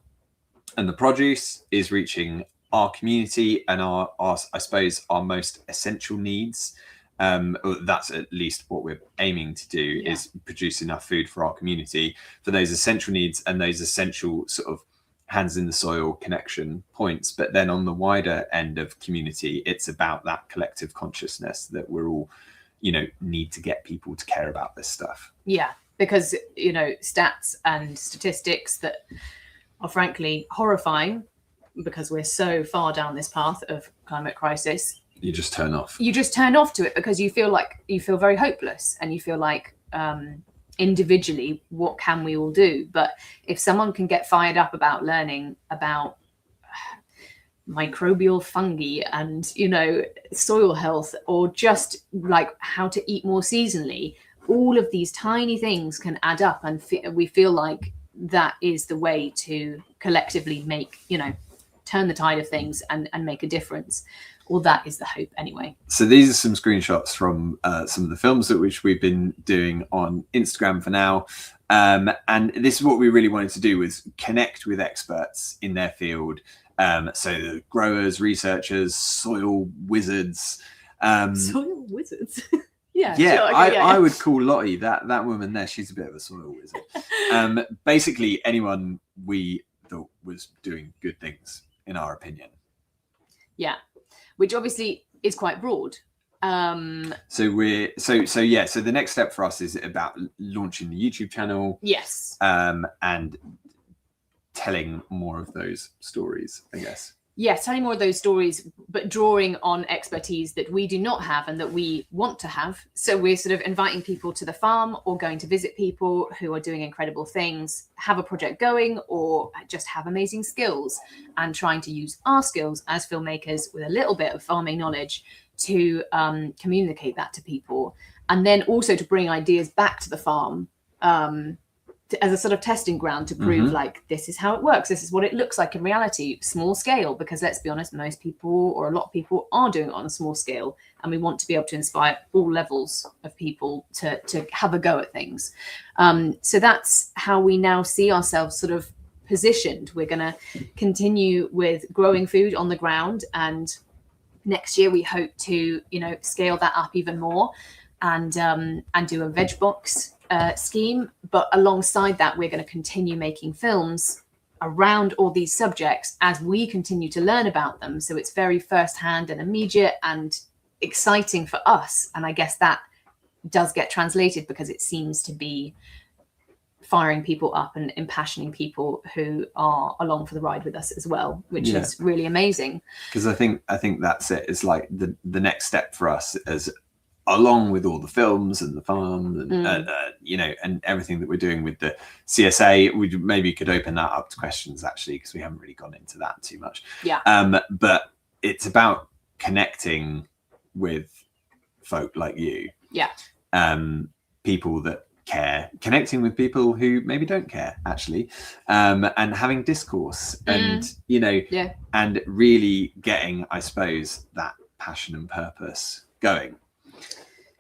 and the produce is reaching our community and our I suppose, our most essential needs. That's at least what we're aiming to do, is produce enough food for our community, for those essential needs and those essential sort of hands in the soil connection points. But then on the wider end of community, it's about that collective consciousness that we're all, you know, need to get people to care about this stuff. Yeah, because, you know, stats and statistics that are frankly horrifying, because we're so far down this path of climate crisis. You just turn off. You just turn off to it because you feel very hopeless, and you feel like individually, what can we all do? But if someone can get fired up about learning about microbial fungi and, you know, soil health, or just like how to eat more seasonally, all of these tiny things can add up, and we feel like that is the way to collectively make, you know, turn the tide of things and make a difference. Well, that is the hope anyway. So these are some screenshots from some of the films which we've been doing on Instagram for now. And this is what we really wanted to do, was connect with experts in their field. So the growers, researchers, soil wizards. Soil wizards? Yeah, yeah, sure, okay, I would call Lottie, that woman there, she's a bit of a soil wizard. Basically anyone we thought was doing good things, in our opinion. Yeah, which obviously is quite broad. So the next step for us is about launching the YouTube channel. Yes. And telling more of those stories, I guess. Yes, telling more of those stories, but drawing on expertise that we do not have and that we want to have. So we're sort of inviting people to the farm, or going to visit people who are doing incredible things, have a project going, or just have amazing skills, and trying to use our skills as filmmakers with a little bit of farming knowledge to communicate that to people. And then also to bring ideas back to the farm as a sort of testing ground to prove like, this is how it works. This is what it looks like in reality, small scale, because let's be honest, most people, or a lot of people, are doing it on a small scale. And we want to be able to inspire all levels of people to have a go at things. So that's how we now see ourselves sort of positioned. We're going to continue with growing food on the ground. And next year we hope to, you know, scale that up even more and do a veg box scheme. But alongside that, we're going to continue making films around all these subjects as we continue to learn about them. So it's very firsthand and immediate and exciting for us. And I guess that does get translated, because it seems to be firing people up and impassioning people who are along for the ride with us as well, which is really amazing. Because I think that's it. It's like the next step for us, as along with all the films and the farm and you know, and everything that we're doing with the CSA, we maybe could open that up to questions, actually, because we haven't really gone into that too much. But it's about connecting with folk like you, people that care, connecting with people who maybe don't care, actually, and having discourse and you know, and really getting, I suppose, that passion and purpose going.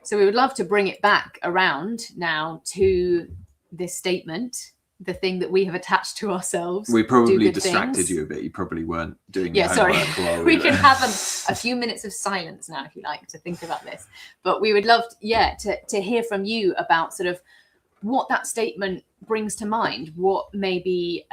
So we would love to bring it back around now to this statement, the thing that we have attached to ourselves. We probably distracted you a bit. You probably weren't doing your homework. Sorry. We can have a few minutes of silence now, if you like, to think about this. But we would love to hear from you about sort of what that statement brings to mind, what maybe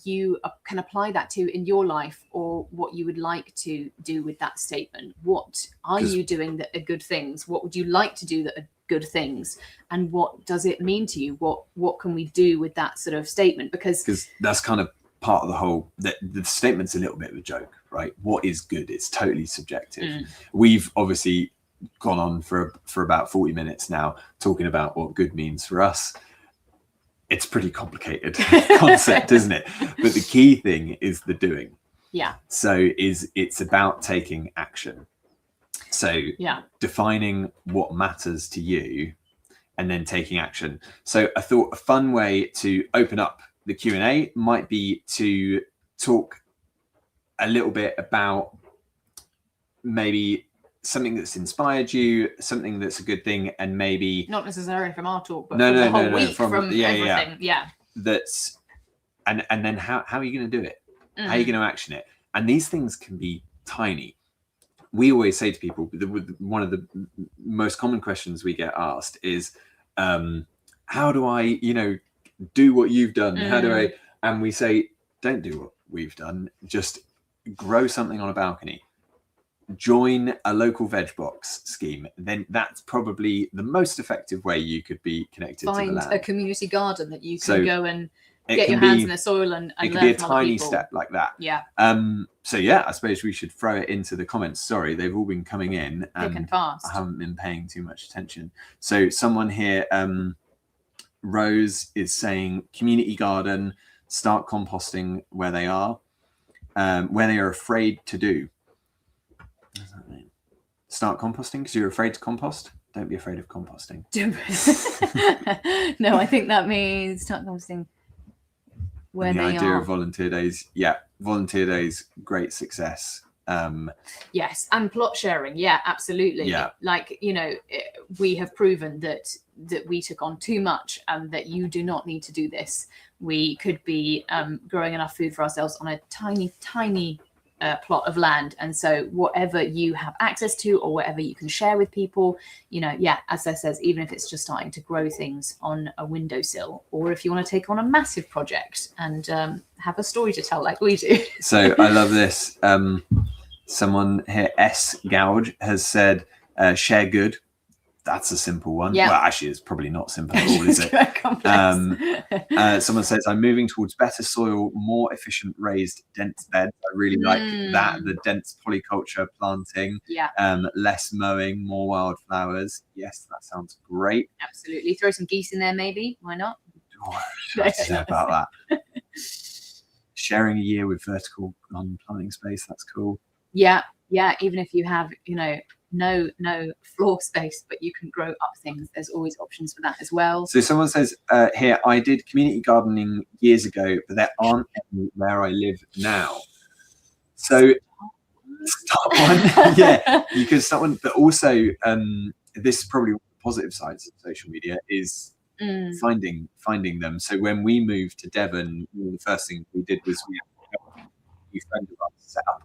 you can apply that to in your life, or what you would like to do with that statement. What are you doing that are good things? What would you like to do that are good things? And what does it mean to you? What can we do with that sort of statement? Because that's kind of part of the whole, the statement's a little bit of a joke, right? What is good? It's totally subjective. We've obviously gone on for about 40 minutes now talking about what good means for us. It's pretty complicated concept, isn't it? But the key thing is the doing. Yeah. So it's about taking action. So defining what matters to you and then taking action. So I thought a fun way to open up the Q&A might be to talk a little bit about maybe something that's inspired you, something that's a good thing, and maybe not necessarily from our talk, but from the whole week, from everything. Yeah. That's and then how are you going to do it? How are you going to action it? And these things can be tiny. We always say to people, one of the most common questions we get asked is, how do I, do what you've done? How do I? And we say, don't do what we've done. Just grow something on a balcony. Join a local veg box scheme. Then that's probably the most effective way you could be connected to the land. Find a community garden that you can go and get your hands in the soil and it learn can be a from other tiny people. step like that. Yeah. So yeah, I suppose we should throw it into the comments. Sorry, they've all been coming in and fast. I haven't been paying too much attention. So someone here, Rose, is saying community garden, start composting where they are afraid to do. What does that mean? Start composting because you're afraid to compost? Don't be afraid of composting. No, I think that means start composting when the they idea are. of volunteer days. Yeah, volunteer days, great success. Yes, and plot sharing. Yeah, absolutely. Yeah. Like, we have proven that we took on too much and that you do not need to do this. We could be growing enough food for ourselves on a tiny plot of land, and so whatever you have access to or whatever you can share with people, as Seth says, even if it's just starting to grow things on a windowsill, or if you want to take on a massive project and have a story to tell like we do. So I love this. Someone here, S Gouge, has said share good. That's a simple one. Yeah. Well, actually, it's probably not simple at all, is it? Someone says, I'm moving towards better soil, more efficient raised dense beds. I really like that. The dense polyculture planting, less mowing, more wildflowers. Yes, that sounds great. Absolutely. Throw some geese in there, maybe. Why not? Oh, I have to say about that. Sharing a year with vertical planting space. That's cool. Yeah. Even if you have, no floor space, but you can grow up things. There's always options for that as well. So someone says here, I did community gardening years ago, but there aren't any where I live now. So start one. Yeah, you can start one. But also, this is probably one of the positive sides of social media is finding them. So when we moved to Devon, the first thing we did was we had a friend of ours set up.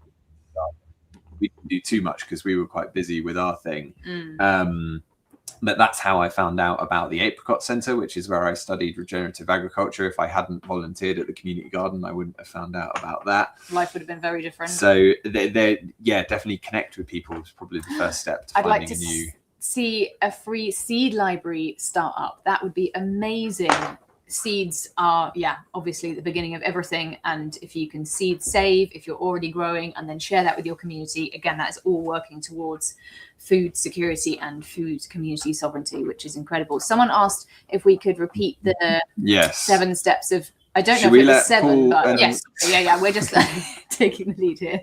We didn't do too much because we were quite busy with our thing. But that's how I found out about the Apricot Centre, which is where I studied regenerative agriculture. If I hadn't volunteered at the community garden, I wouldn't have found out about that. Life would have been very different. So definitely connect with people is probably the first step to finding a new. See a free seed library start up. That would be amazing. Seeds are obviously the beginning of everything, and if you can seed save if you're already growing and then share that with your community, again, that is all working towards food security and food community sovereignty, which is incredible. Someone asked if we could repeat the 7 steps of, I don't know if it was 7, Paul, but yes, we're just taking the lead here.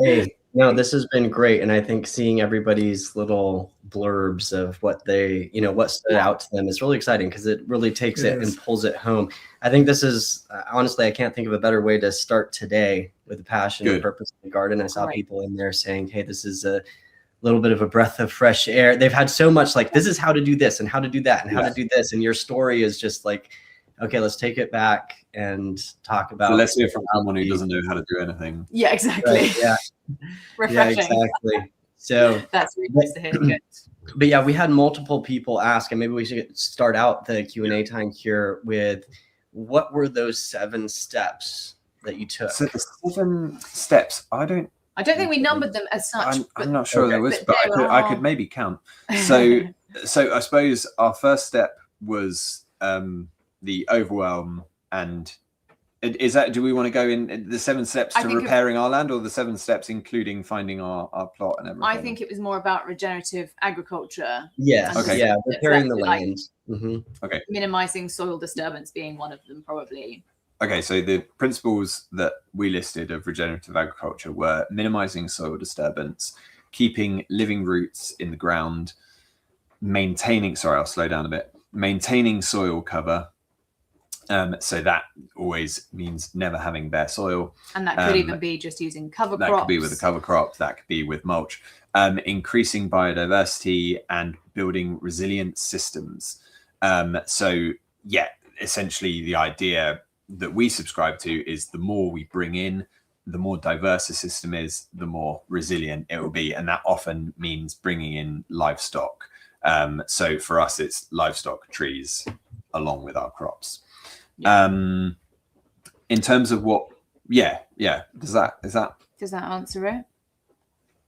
Hey, no, this has been great, and I think seeing everybody's little blurbs of what they, what stood out to them is really exciting because it really takes it and pulls it home. I think this is honestly, I can't think of a better way to start today with the passion and purpose of the garden. I saw people in there saying, "Hey, this is a little bit of a breath of fresh air." They've had so much like, this is how to do this and how to do that and how to do this, and your story is just like, okay, let's take it back and talk about. So let's hear from someone who doesn't know how to do anything. Yeah, exactly. Right, yeah. Refreshing. Yeah, exactly. So that's really nice to hear. Good. But yeah, we had multiple people ask, and maybe we should start out the Q&A time here with, what were those 7 steps that you took? So the 7 steps, I don't think we numbered them as such. I'm not sure there was, but I could maybe count. So I suppose our first step was the overwhelm. And is that, do we want to go in the 7 steps to repairing our land, or the 7 steps including finding our plot and everything? I think it was more about regenerative agriculture. Yes. Okay. Yeah, repairing the land. Okay. Minimizing soil disturbance being one of them, probably. okay, so the principles that we listed of regenerative agriculture were minimizing soil disturbance, keeping living roots in the ground, maintaining soil cover. So that always means never having bare soil. And that could even be just using cover crops. That could be with a cover crop, that could be with mulch. Increasing biodiversity and building resilient systems. So yeah, essentially the idea that we subscribe to is the more we bring in, the more diverse a system is, the more resilient it will be. And that often means bringing in livestock. So for us, it's livestock, trees, along with our crops. Yeah. In terms of what, does that answer it?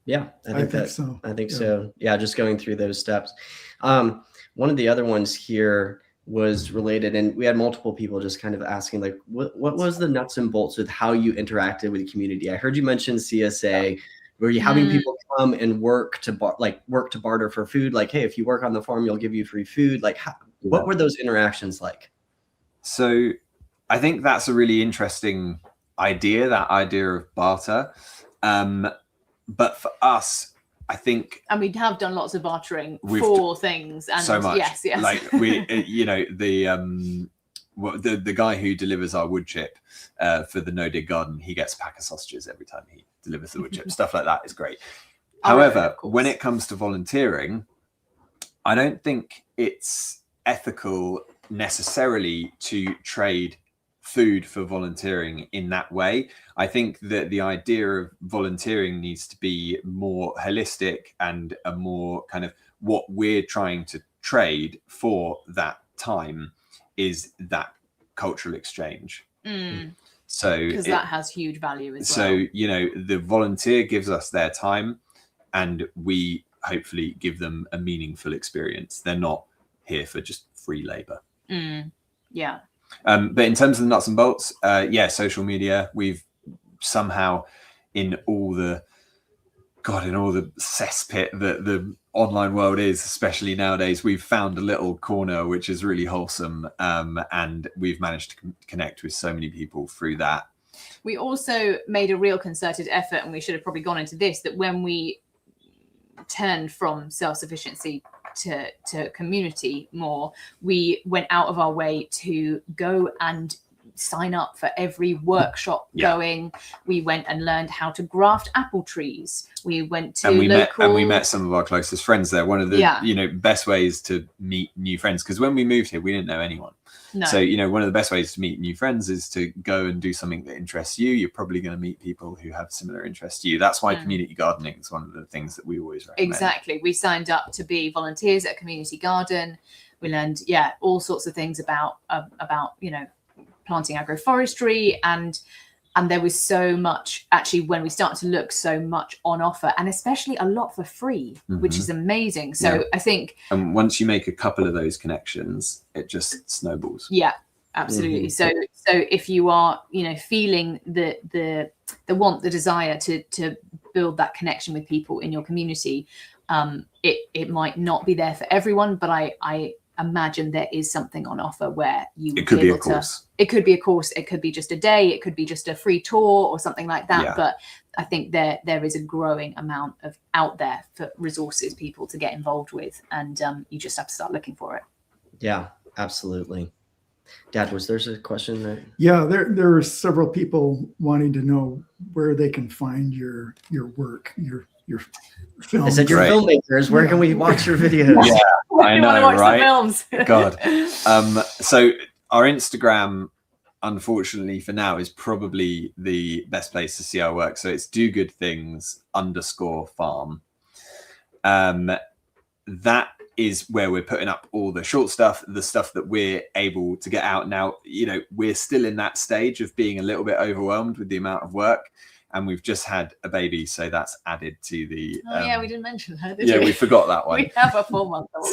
Yeah, I think so. I think so. Yeah, just going through those steps. One of the other ones here was related, and we had multiple people just kind of asking, like, what was the nuts and bolts with how you interacted with the community? I heard you mention CSA. Were you having people come and work to barter for food? Like, hey, if you work on the farm, you'll give you free food. Like, what were those interactions like? So I think that's a really interesting idea, that idea of barter. But for us, I think, and we have done lots of bartering for things, and so much. Yes. Like we, the guy who delivers our wood chip for the No Dig Garden, he gets a pack of sausages every time he delivers the wood chip. Stuff like that is great. However, when it comes to volunteering, I don't think it's ethical necessarily to trade food for volunteering in that way. I think that the idea of volunteering needs to be more holistic and a more kind of what we're trying to trade for that time is that cultural exchange. So because that has huge value as well. So, the volunteer gives us their time and we hopefully give them a meaningful experience. They're not here for just free labor. Yeah. But in terms of the nuts and bolts, social media, we've somehow in all the cesspit that the online world is, especially nowadays, we've found a little corner which is really wholesome, and we've managed to connect with so many people through that. We also made a real concerted effort, and we should have probably gone into this, that when we turned from self-sufficiency to community more, we went out of our way to go and sign up for every workshop going. We went and learned how to graft apple trees. We went to we met some of our closest friends there. One of the best ways to meet new friends, because when we moved here we didn't know anyone. No. So one of the best ways to meet new friends is to go and do something that interests you. You're probably going to meet people who have similar interests to you. That's why community gardening is one of the things that we always recommend. Exactly. We signed up to be volunteers at a community garden. We learned all sorts of things about planting agroforestry, and there was so much, actually, when we started to look, so much on offer, and especially a lot for free, which is amazing. So I think, and once you make a couple of those connections, it just snowballs. Yeah, absolutely. So if you are feeling the want, the desire to build that connection with people in your community, it might not be there for everyone, but I imagine there is something on offer where it could be a course. It could be a course. It could be just a day. It could be just a free tour or something like that. Yeah. But I think there is a growing amount of out there for resources, people to get involved with, and you just have to start looking for it. Yeah, absolutely. Dad, was there a question there? Yeah, there are several people wanting to know where they can find your work, your film. I said you're filmmakers. Where can we watch your videos? Yeah, I know, watch right? The films. God. So our Instagram, unfortunately for now, is probably the best place to see our work. So it's dogoodthings_farm. That is where we're putting up all the short stuff, the stuff that we're able to get out now. We're still in that stage of being a little bit overwhelmed with the amount of work. And we've just had a baby, so that's added to the. We didn't mention her. Did we? We forgot that one. We have a 4-month-old.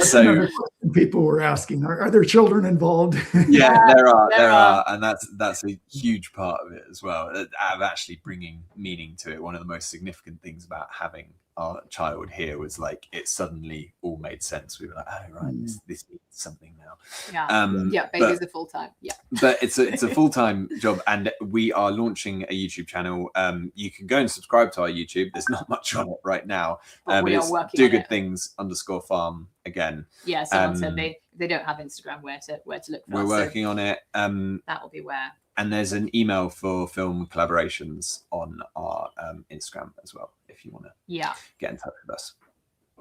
So people were asking, are there children involved? Yeah, there are, and that's a huge part of it as well. Of actually bringing meaning to it. One of the most significant things about having our child here was like it suddenly all made sense. We were like, oh right, this means something now. Yeah, babies are full time. Yeah, but it's a full-time job, and we are launching a YouTube channel. You can go and subscribe to our YouTube. There's not much on it right now, but we it's are working Do on Good it. Things _farm again. Yeah, someone said they don't have Instagram. Where to look for? We're working on it. That will be where. And there's an email for film collaborations on our Instagram as well, if you want to get in touch with us.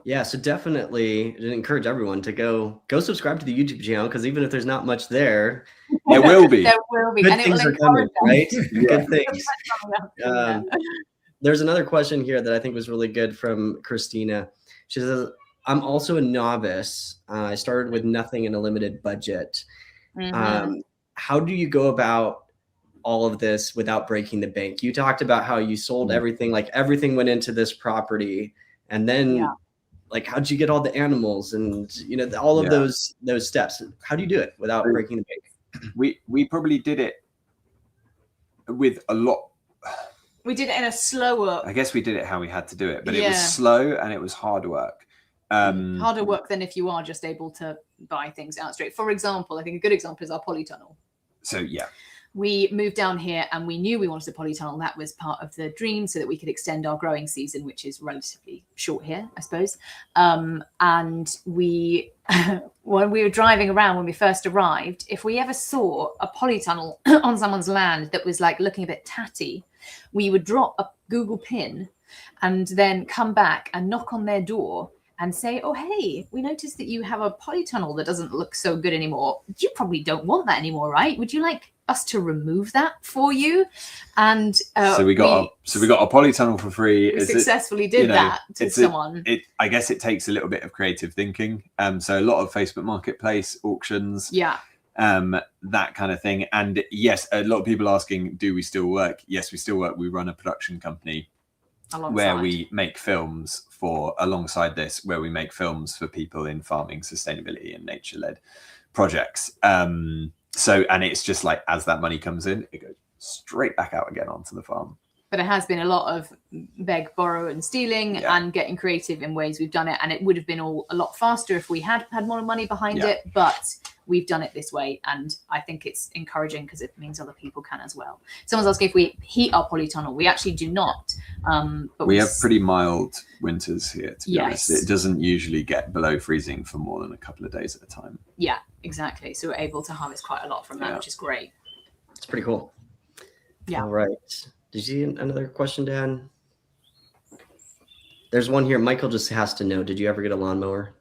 Yeah, so definitely encourage everyone to go subscribe to the YouTube channel, because even if there's not much there, there will be. There will be. Good and things it will are coming, right? Good things. Yeah. There's another question here that I think was really good from Christina. She says, I'm also a novice. I started with nothing and a limited budget. How do you go about all of this without breaking the bank? You talked about how you sold everything, like everything went into this property, and then like, how'd you get all the animals and, you know, all of those steps? How do you do it without breaking the bank? We probably did it with a lot. We did it in a slower. I guess we did it how we had to do it, but it was slow and it was hard work. Harder work than if you are just able to buy things out straight. For example, I think a good example is our polytunnel. So we moved down here and we knew we wanted a polytunnel. That was part of the dream, so that we could extend our growing season, which is relatively short here, I suppose. And we, when we were driving around, when we first arrived, if we ever saw a polytunnel on someone's land that was like looking a bit tatty, we would drop a Google pin and then come back and knock on their door and say, oh, hey, we noticed that you have a polytunnel that doesn't look so good anymore. You probably don't want that anymore, right? Would you like us to remove that for you? And so we got a polytunnel for free. We successfully did that to someone. I guess it takes a little bit of creative thinking. So a lot of Facebook Marketplace auctions. That kind of thing. And yes, a lot of people asking, do we still work? Yes, we still work. We run a production company where we make films alongside this, where we make films for people in farming, sustainability and nature-led projects. So, and it's just like, as that money comes in, it goes straight back out again onto the farm. But it has been a lot of beg, borrow and stealing and getting creative in ways we've done it. And it would have been all a lot faster if we had more money behind it, but we've done it this way. And I think it's encouraging because it means other people can as well. Someone's asking if we heat our polytunnel. We actually do not. But we have pretty mild winters here, to be honest. It doesn't usually get below freezing for more than a couple of days at a time. Yeah, exactly. So we're able to harvest quite a lot from that, which is great. It's pretty cool. Yeah. All right. Did you see another question, Dan? There's one here. Michael just has to know, did you ever get a lawnmower?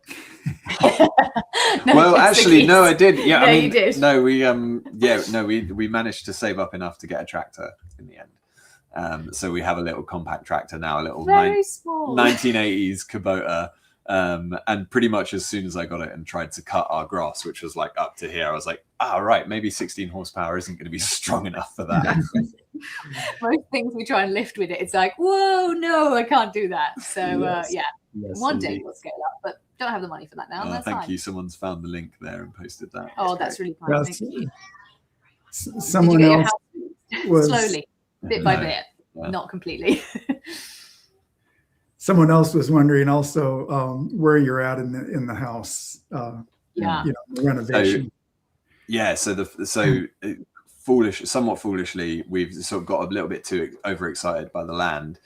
Well, actually, no, I did. Yeah, no, I mean, you did. No, we managed to save up enough to get a tractor in the end. So we have a little compact tractor now, a little small 1980s Kubota. And pretty much as soon as I got it and tried to cut our grass, which was like up to here, I was like, right, maybe 16 horsepower isn't going to be strong enough for that. Most things we try and lift with it, it's like, whoa, no, I can't do that. So one day we'll scale up, but don't have the money for that now. That's thank fine. you. Someone's found the link there and posted that. Oh, that's really kind. Thank you. Someone else was slowly, bit by bit, not completely. Someone else was wondering also where you're at in the house. Renovation. Somewhat foolishly, we've sort of got a little bit too overexcited by the land,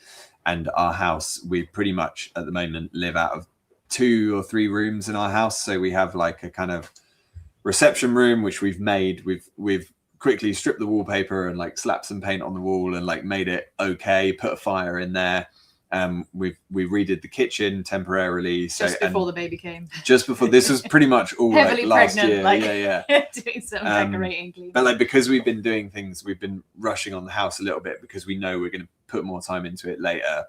and our house. We pretty much at the moment live out of 2 or 3 rooms in our house. So we have like a kind of reception room which we've made. We've quickly stripped the wallpaper and like slapped some paint on the wall and like made it okay. Put a fire in there. We redid the kitchen temporarily. Just before the baby came. Just before. This was pretty much all heavily like last pregnant, year. Doing some decorating. Cleaning. But like, because we've been doing things, we've been rushing on the house a little bit because we know we're going to put more time into it later.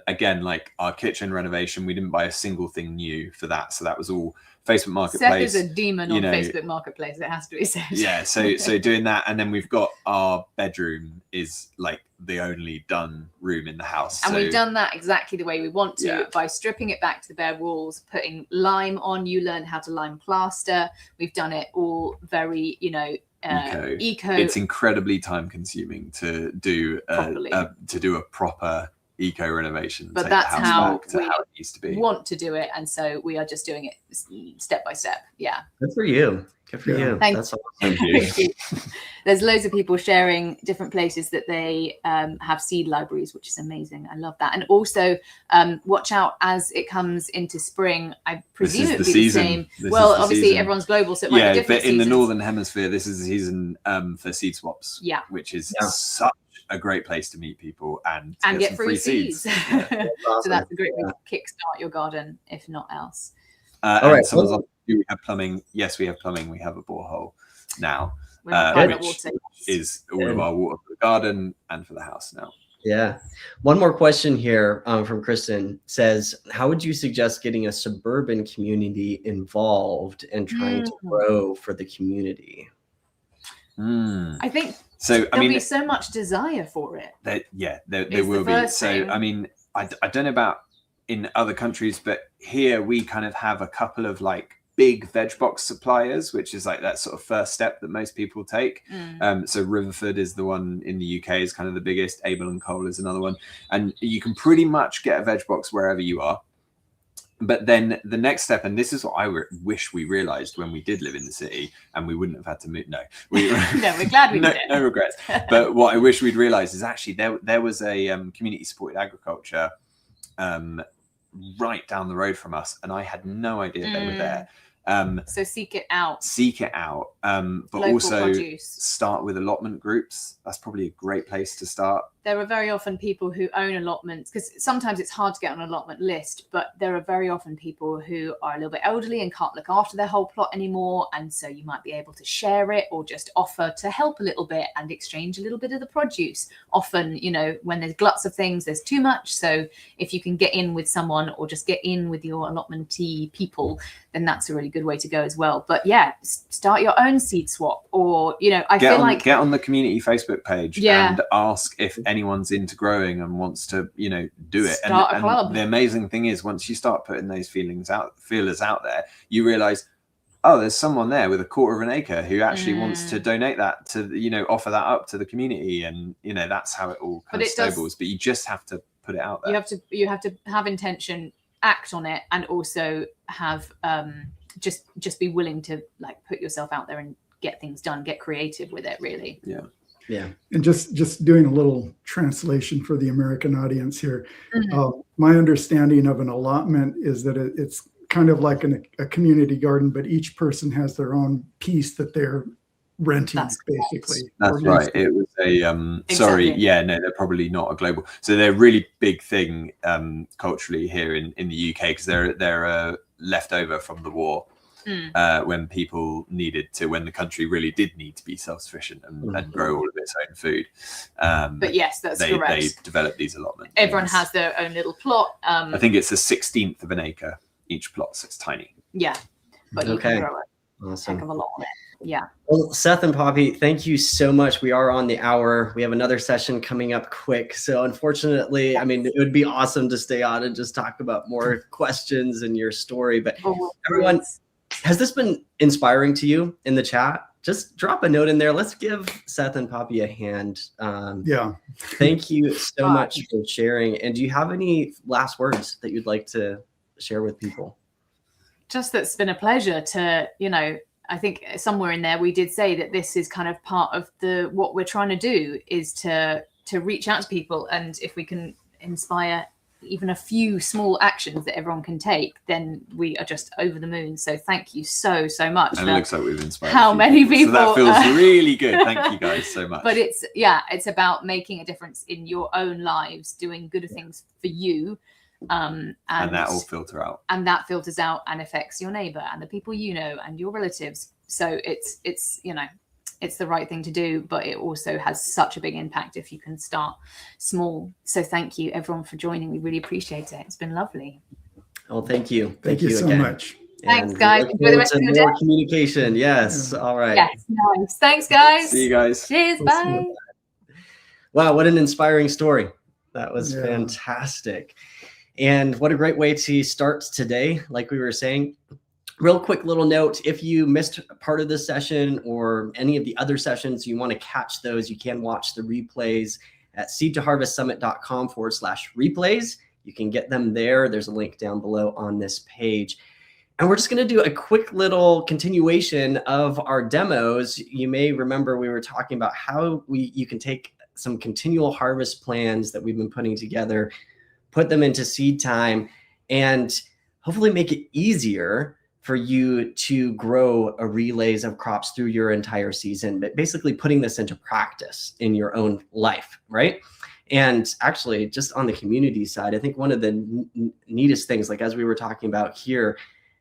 Again, like our kitchen renovation, we didn't buy a single thing new for that. So that was all Facebook Marketplace. Seth is a demon on Facebook Marketplace, it has to be said. Yeah, so doing that, and then we've got our bedroom is like the only done room in the house. And we've done that exactly the way we want to by stripping it back to the bare walls, putting lime on. You learn how to lime plaster. We've done it all very, eco. It's incredibly time consuming to do a proper eco renovation. But take that's the house how back to we how it used to be. want to do it, and so we are just doing it step by step. Yeah. Good for you. Good for you. That's awesome. Thank you. Thank you. There's loads of people sharing different places that they have seed libraries, which is amazing. I love that. And also watch out as it comes into spring. I presume it'd be the same. Well, obviously everyone's global, so it might be different but in seasons. the Northern Hemisphere, this is the season for seed swaps. Yeah. Which is such a great place to meet people and get free seeds. Awesome. So that's a great way to kickstart your garden, if not else. All right. Someone's like, do we have plumbing? Yes, we have plumbing. We have a borehole now, which is all of our water for the garden and for the house now. Yeah. One more question here from Kristen says, how would you suggest getting a suburban community involved and trying to grow for the community? I think so. There'll be so much desire for it. There will be. So, I mean, I don't know about in other countries, but here we kind of have a couple of like big veg box suppliers, which is like that sort of first step that most people take. So Riverford is the one in the UK, is kind of the biggest. Abel and Cole is another one. And you can pretty much get a veg box wherever you are. But then the next step, and this is what I wish we realized when we did live in the city and we wouldn't have had to move. No, we're glad we did. No regrets. But what I wish we'd realized is actually there was a community supported agriculture right down the road from us, and I had no idea they were there. So seek it out. But Local also produce. Start with allotment groups. That's probably a great place to start. There are very often people who own allotments, because sometimes it's hard to get on an allotment list, but there are very often people who are a little bit elderly and can't look after their whole plot anymore. And so you might be able to share it or just offer to help a little bit and exchange a little bit of the produce. Often, you know, when there's gluts of things, there's too much. So if you can get in with someone or just get in with your allotmentee people, then that's a really good way to go as well. But yeah, start your own seed swap, or, you know, I feel like get on the community Facebook page and ask if anyone's into growing and wants to, you know, do it. Start a club. The amazing thing is, once you start putting those feelers out there, you realize, oh, there's someone there with 1/4 of an acre who actually wants to donate that to, you know, offer that up to the community. And, you know, that's how it all kind of snowballs. But you just have to put it out there. You have to have intention, act on it, and also have just be willing to like put yourself out there and get things done, get creative with it, really. Yeah. And just doing a little translation for the American audience here. My understanding of an allotment is that it's kind of like a community garden, but each person has their own piece that they're renting, basically. That's right. It was a sorry, they're probably not a global. So they're a really big thing culturally here in the UK, because they're left over from the war. When people needed to, when the country really did need to be self-sufficient and grow all of its own food. But yes, that's correct. They developed these allotments. Everyone has their own little plot. I think it's a 1/16 of an acre each plot, so it's tiny. Yeah, but you can grow it. Awesome. Heck of a lot on it. Yeah. Well, Seth and Poppy, thank you so much. We are on the hour. We have another session coming up quick. So unfortunately, I mean, it would be awesome to stay on and just talk about more questions and your story. But everyone, has this been inspiring to you in the chat? Just drop a note in there. Let's give Seth and Poppy a hand. Thank you so much for sharing. And do you have any last words that you'd like to share with people? Just that it's been a pleasure to, you know, I think somewhere in there we did say that this is kind of part of what we're trying to do, is to reach out to people. And if we can inspire even a few small actions that everyone can take, then we are just over the moon. So thank you so much. And it looks like we've inspired how many people. So that feels really good. Thank you guys so much. But it's about making a difference in your own lives, doing good things for you. And that will filter out. And that filters out and affects your neighbor and the people you know and your relatives. So it's you know, it's the right thing to do, but it also has such a big impact if you can start small. So thank you everyone for joining. We really appreciate it. It's been lovely. Oh, thank you. Thank you so again. much. Thanks, guys. Enjoy the rest of your day. More communication. Yes. All right. Yes. Nice. Thanks, guys. See you guys. Cheers. Bye. Wow. What an inspiring story. That was fantastic. And what a great way to start today. Like we were saying, real quick little note, if you missed part of this session or any of the other sessions, you want to catch those, you can watch the replays at seedtoharvestsummit.com/replays. You can get them there. There's a link down below on this page. And we're just going to do a quick little continuation of our demos. You may remember we were talking about how you can take some continual harvest plans that we've been putting together, put them into seed time, and hopefully make it easier for you to grow a relays of crops through your entire season, but basically putting this into practice in your own life, right? And actually, just on the community side, I think one of the neatest things, like as we were talking about here,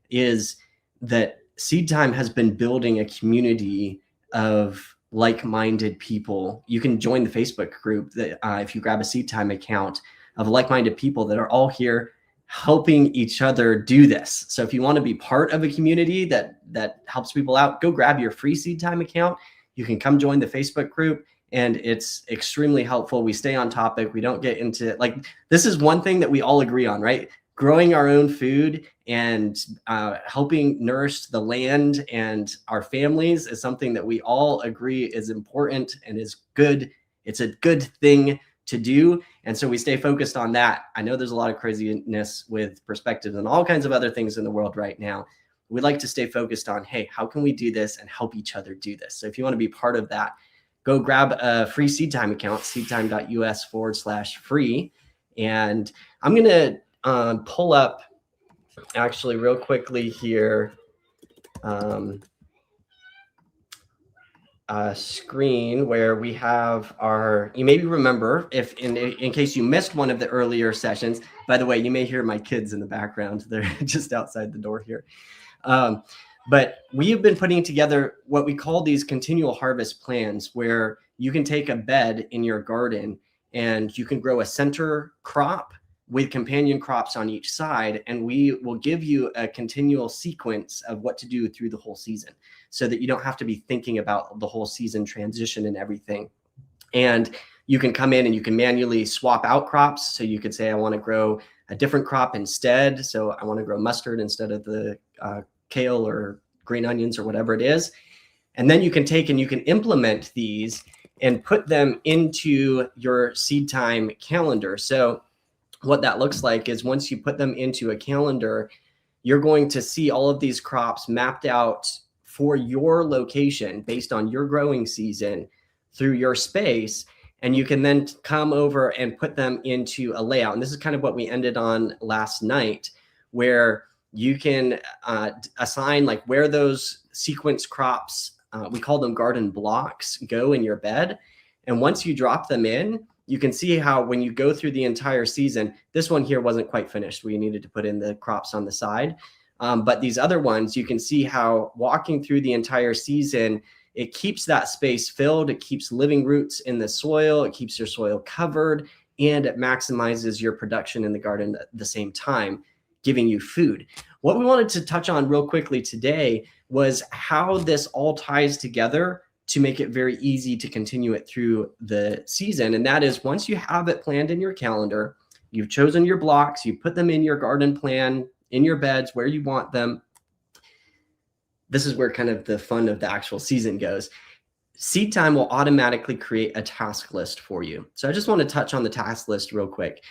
is that Seed Time has been building a community of like-minded people. You can join the Facebook group that if you grab a Seed Time account of like-minded people that are all here helping each other do this. So if you want to be part of a community that helps people out, go grab your free Seed Time account. You can come join the Facebook group, and it's extremely helpful. We stay on topic. We don't get into, like, this is one thing that we all agree on, right? Growing our own food and helping nourish the land and our families is something that we all agree is important and is good. It's a good thing to do. And so we stay focused on that. I know there's a lot of craziness with perspectives and all kinds of other things in the world right now. We like to stay focused on, hey, how can we do this and help each other do this? So if you want to be part of that, go grab a free Seed Time account, seedtime.us/free. And I'm going to pull up actually real quickly here a screen where we have our, you maybe remember, if in case you missed one of the earlier sessions, by the way, you may hear my kids in the background. They're just outside the door here. But we have been putting together what we call these continual harvest plans, where you can take a bed in your garden and you can grow a center crop with companion crops on each side, and we will give you a continual sequence of what to do through the whole season so that you don't have to be thinking about the whole season transition and everything. And you can come in and you can manually swap out crops. So you could say, I want to grow a different crop instead. So I want to grow mustard instead of the kale or green onions or whatever it is. And then you can take and you can implement these and put them into your Seed Time calendar. So what that looks like is once you put them into a calendar, you're going to see all of these crops mapped out for your location based on your growing season through your space. And you can then come over and put them into a layout. And this is kind of what we ended on last night, where you can assign like where those sequence crops, we call them garden blocks, go in your bed. And once you drop them in, you can see how when you go through the entire season, this one here wasn't quite finished. We needed to put in the crops on the side. But these other ones, you can see how walking through the entire season, it keeps that space filled. It keeps living roots in the soil. It keeps your soil covered, and it maximizes your production in the garden at the same time, giving you food. What we wanted to touch on real quickly today was how this all ties together to make it very easy to continue it through the season. And that is, once you have it planned in your calendar, you've chosen your blocks, you put them in your garden plan, in your beds, where you want them. This is where kind of the fun of the actual season goes. Seed Time will automatically create a task list for you. So I just want to touch on the task list real quick.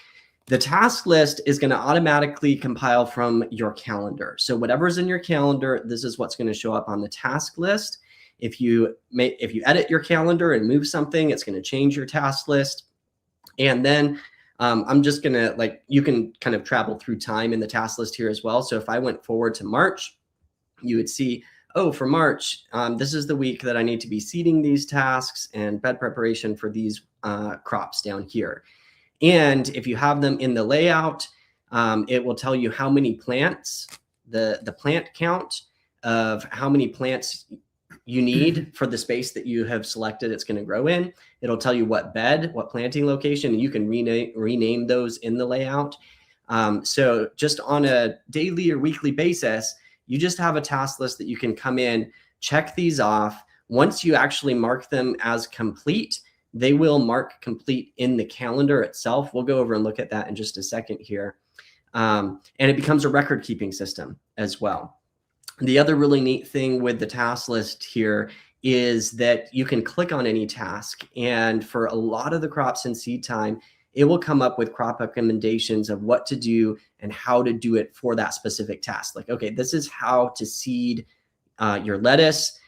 The task list is going to automatically compile from your calendar. So whatever's in your calendar, this is what's going to show up on the task list. If you edit your calendar and move something, it's going to change your task list. And then I'm just going to, like, you can kind of travel through time in the task list here as well. So if I went forward to March, you would see, oh, for March, this is the week that I need to be seeding these tasks and bed preparation for these crops down here. And if you have them in the layout, it will tell you how many plants, the plant count of how many plants you need for the space that you have selected it's going to grow in. It'll tell you what bed, what planting location, and you can rename those in the layout. So just on a daily or weekly basis, you just have a task list that you can come in, check these off. Once you actually mark them as complete, they will mark complete in the calendar itself. We'll go over and look at that in just a second here. And it becomes a record keeping system as well. The other really neat thing with the task list here is that you can click on any task, and for a lot of the crops in seed time, it will come up with crop recommendations of what to do and how to do it for that specific task. Like, okay, this is how to seed your lettuce.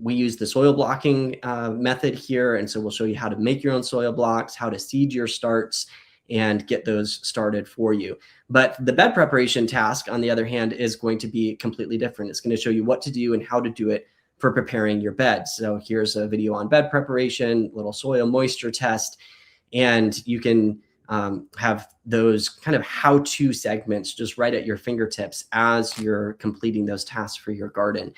We use the soil blocking method here. And so we'll show you how to make your own soil blocks, how to seed your starts, and get those started for you. But the bed preparation task, on the other hand, is going to be completely different. It's going to show you what to do and how to do it for preparing your beds. So here's a video on bed preparation, little soil moisture test, and you can have those kind of how-to segments just right at your fingertips as you're completing those tasks for your garden.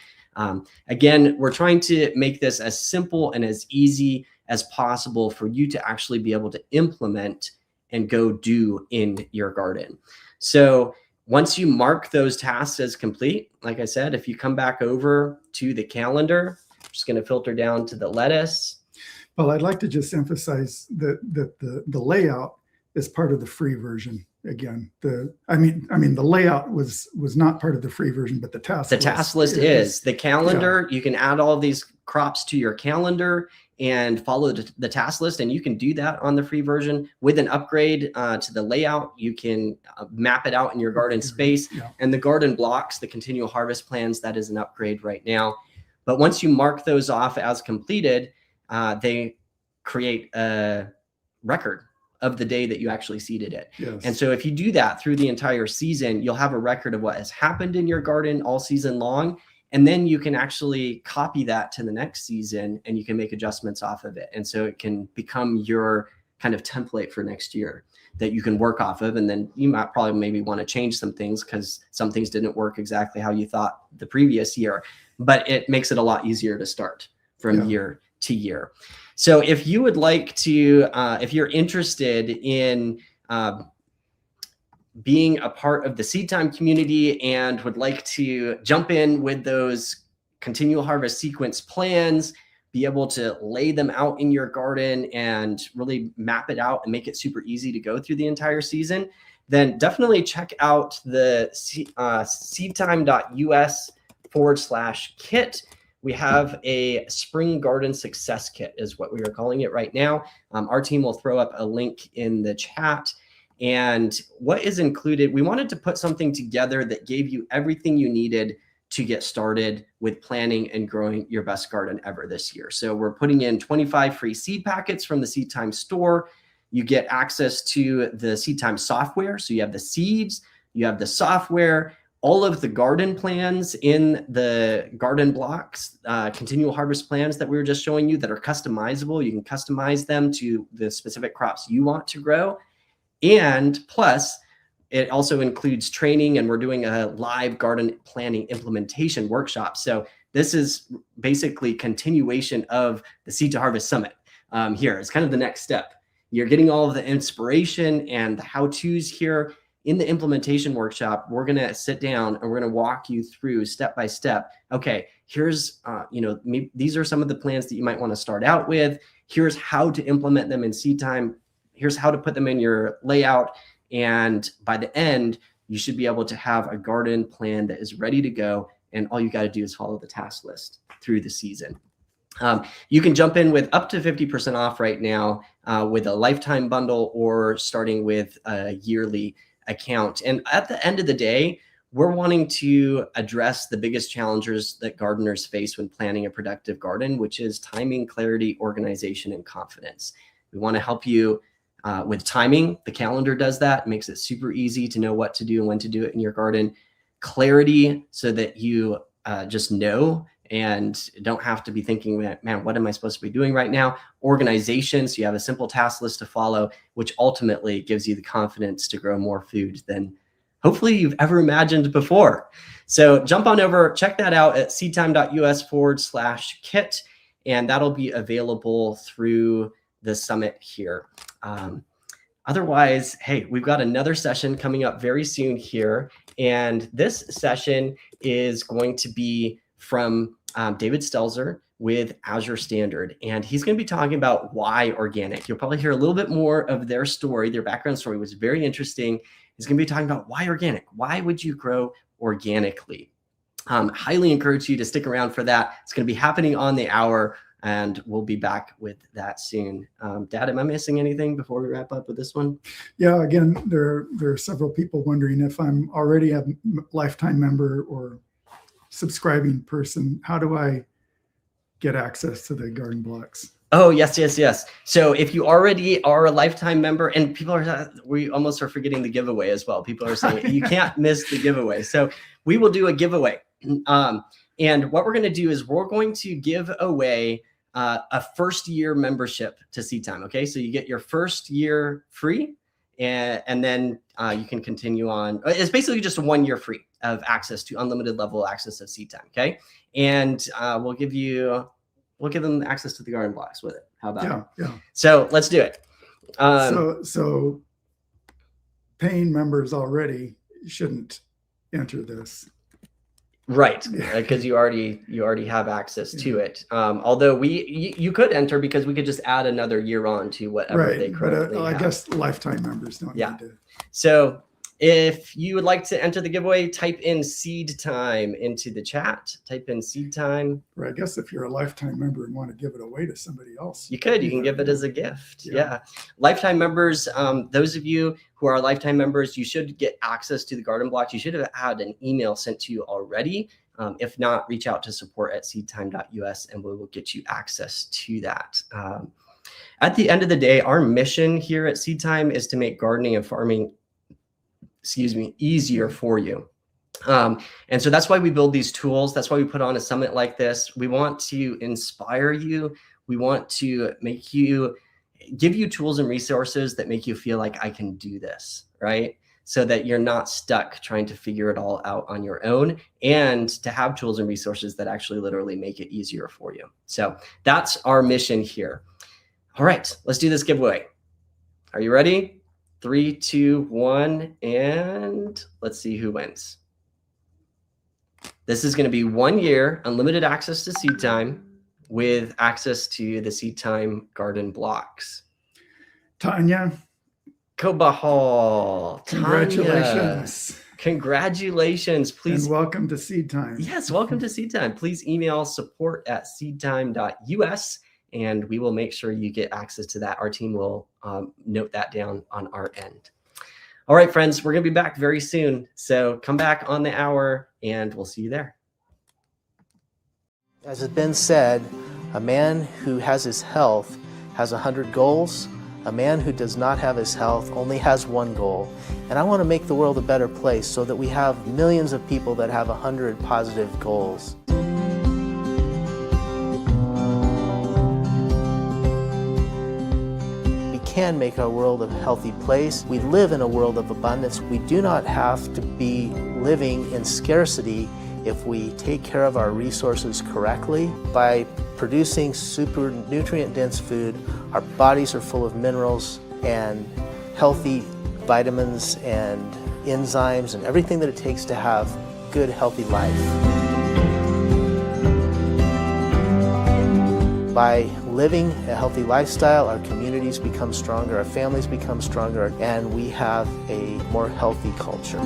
Again, we're trying to make this as simple and as easy as possible for you to actually be able to implement and go do in your garden. So once you mark those tasks as complete, like I said, if you come back over to the calendar, I'm just going to filter down to the lettuce. Well, I'd like to just emphasize that the layout is part of the free version. Again, the layout was not part of the free version, but the task list is the calendar. Yeah. You can add all of these crops to your calendar and follow the task list, and you can do that on the free version. With an upgrade to the layout, you can map it out in your garden space. Yeah. And the garden blocks, the continual harvest plans, that is an upgrade right now. But once you mark those off as completed, they create a record of the day that you actually seeded it. Yes. And so if you do that through the entire season, you'll have a record of what has happened in your garden all season long. And then you can actually copy that to the next season, and you can make adjustments off of it. And so it can become your kind of template for next year that you can work off of. And then you might probably maybe want to change some things because some things didn't work exactly how you thought the previous year, but it makes it a lot easier to start from year to year. So if you would like to, if you're interested in being a part of the Seed Time community and would like to jump in with those continual harvest sequence plans, be able to lay them out in your garden and really map it out and make it super easy to go through the entire season, then definitely check out the seedtime.us/kit. We have a spring garden success kit is what we are calling it right now. Our team will throw up a link in the chat. And what is included, we wanted to put something together that gave you everything you needed to get started with planning and growing your best garden ever this year. So we're putting in 25 free seed packets from the Seed Time store. You get access to the Seed Time software. So you have the seeds, you have the software, all of the garden plans in the garden blocks, continual harvest plans that we were just showing you that are customizable. You can customize them to the specific crops you want to grow. And plus, it also includes training, and we're doing a live garden planning implementation workshop. So this is basically continuation of the Seed to Harvest Summit here. It's kind of the next step. You're getting all of the inspiration and the how-tos here. In the implementation workshop, we're going to sit down and we're going to walk you through step by step. Okay, here's, these are some of the plans that you might want to start out with. Here's how to implement them in Seed Time. Here's how to put them in your layout. And by the end, you should be able to have a garden plan that is ready to go. And all you got to do is follow the task list through the season. You can jump in with up to 50% off right now with a lifetime bundle or starting with a yearly account. And at the end of the day, we're wanting to address the biggest challenges that gardeners face when planning a productive garden, which is timing, clarity, organization, and confidence. We want to help you with timing. The calendar does that, makes it super easy to know what to do and when to do it in your garden. Clarity, so that you just know and don't have to be thinking, man, what am I supposed to be doing right now? Organization, so you have a simple task list to follow, which ultimately gives you the confidence to grow more food than hopefully you've ever imagined before. So jump on over, check that out at seedtime.us/kit, and that'll be available through the summit here. Otherwise, hey, we've got another session coming up very soon here. And this session is going to be from David Stelzer with Azure Standard. And he's going to be talking about why organic. You'll probably hear a little bit more of their story. Their background story was very interesting. He's going to be talking about why organic. Why would you grow organically? Highly encourage you to stick around for that. It's going to be happening on the hour, and we'll be back with that soon. Dad, am I missing anything before we wrap up with this one? Yeah, again, there are several people wondering if I'm already a lifetime member or subscribing person. How do I get access to the garden blocks? Oh, yes. So if you already are a lifetime member, and people are, we almost are forgetting the giveaway as well. People are saying you can't miss the giveaway. So we will do a giveaway. And what we're going to do is we're going to give away a first year membership to Seed Time. Okay. So you get your first year free, and then you can continue on. It's basically just a 1 year free of access to unlimited level access of Seed Time. Okay. And we'll give them access to the garden blocks with it. How about it? Yeah. So let's do it. So paying members already shouldn't enter this. Right, because you already have access to it. Although you could enter, because we could just add another year on to whatever they currently have. I guess lifetime members don't need to. So if you would like to enter the giveaway, type in Seed Time into the chat. Type in Seed Time. Or I guess if you're a lifetime member and want to give it away to somebody else, you can give it as a gift. Yeah. Lifetime members, those of you who are lifetime members, you should get access to the garden blocks. You should have had an email sent to you already. If not, reach out to support@seedtime.us and we will get you access to that. At the end of the day, our mission here at Seed Time is to make gardening and farming easier for you. And so that's why we build these tools. That's why we put on a summit like this. We want to inspire you. We want to give you tools and resources that make you feel like I can do this, right? So that you're not stuck trying to figure it all out on your own, and to have tools and resources that actually literally make it easier for you. So that's our mission here. All right, let's do this giveaway. Are you ready? 3, 2, 1, and let's see who wins. This is going to be 1 year unlimited access to Seed Time with access to the Seed Time garden blocks. Tanya Kobahal. Congratulations. Congratulations. Please. And welcome to Seed Time. Yes, welcome to Seed Time. Please email support@seedtime.us. and we will make sure you get access to that. Our team will note that down on our end. All right, friends, we're going to be back very soon. So come back on the hour and we'll see you there. As has been said, a man who has his health has 100 goals. A man who does not have his health only has 1 goal. And I want to make the world a better place so that we have millions of people that have 100 positive goals. Can make our world a healthy place. We live in a world of abundance. We do not have to be living in scarcity if we take care of our resources correctly. By producing super nutrient-dense food, our bodies are full of minerals and healthy vitamins and enzymes and everything that it takes to have a good, healthy life. By living a healthy lifestyle, our communities become stronger, our families become stronger, and we have a more healthy culture.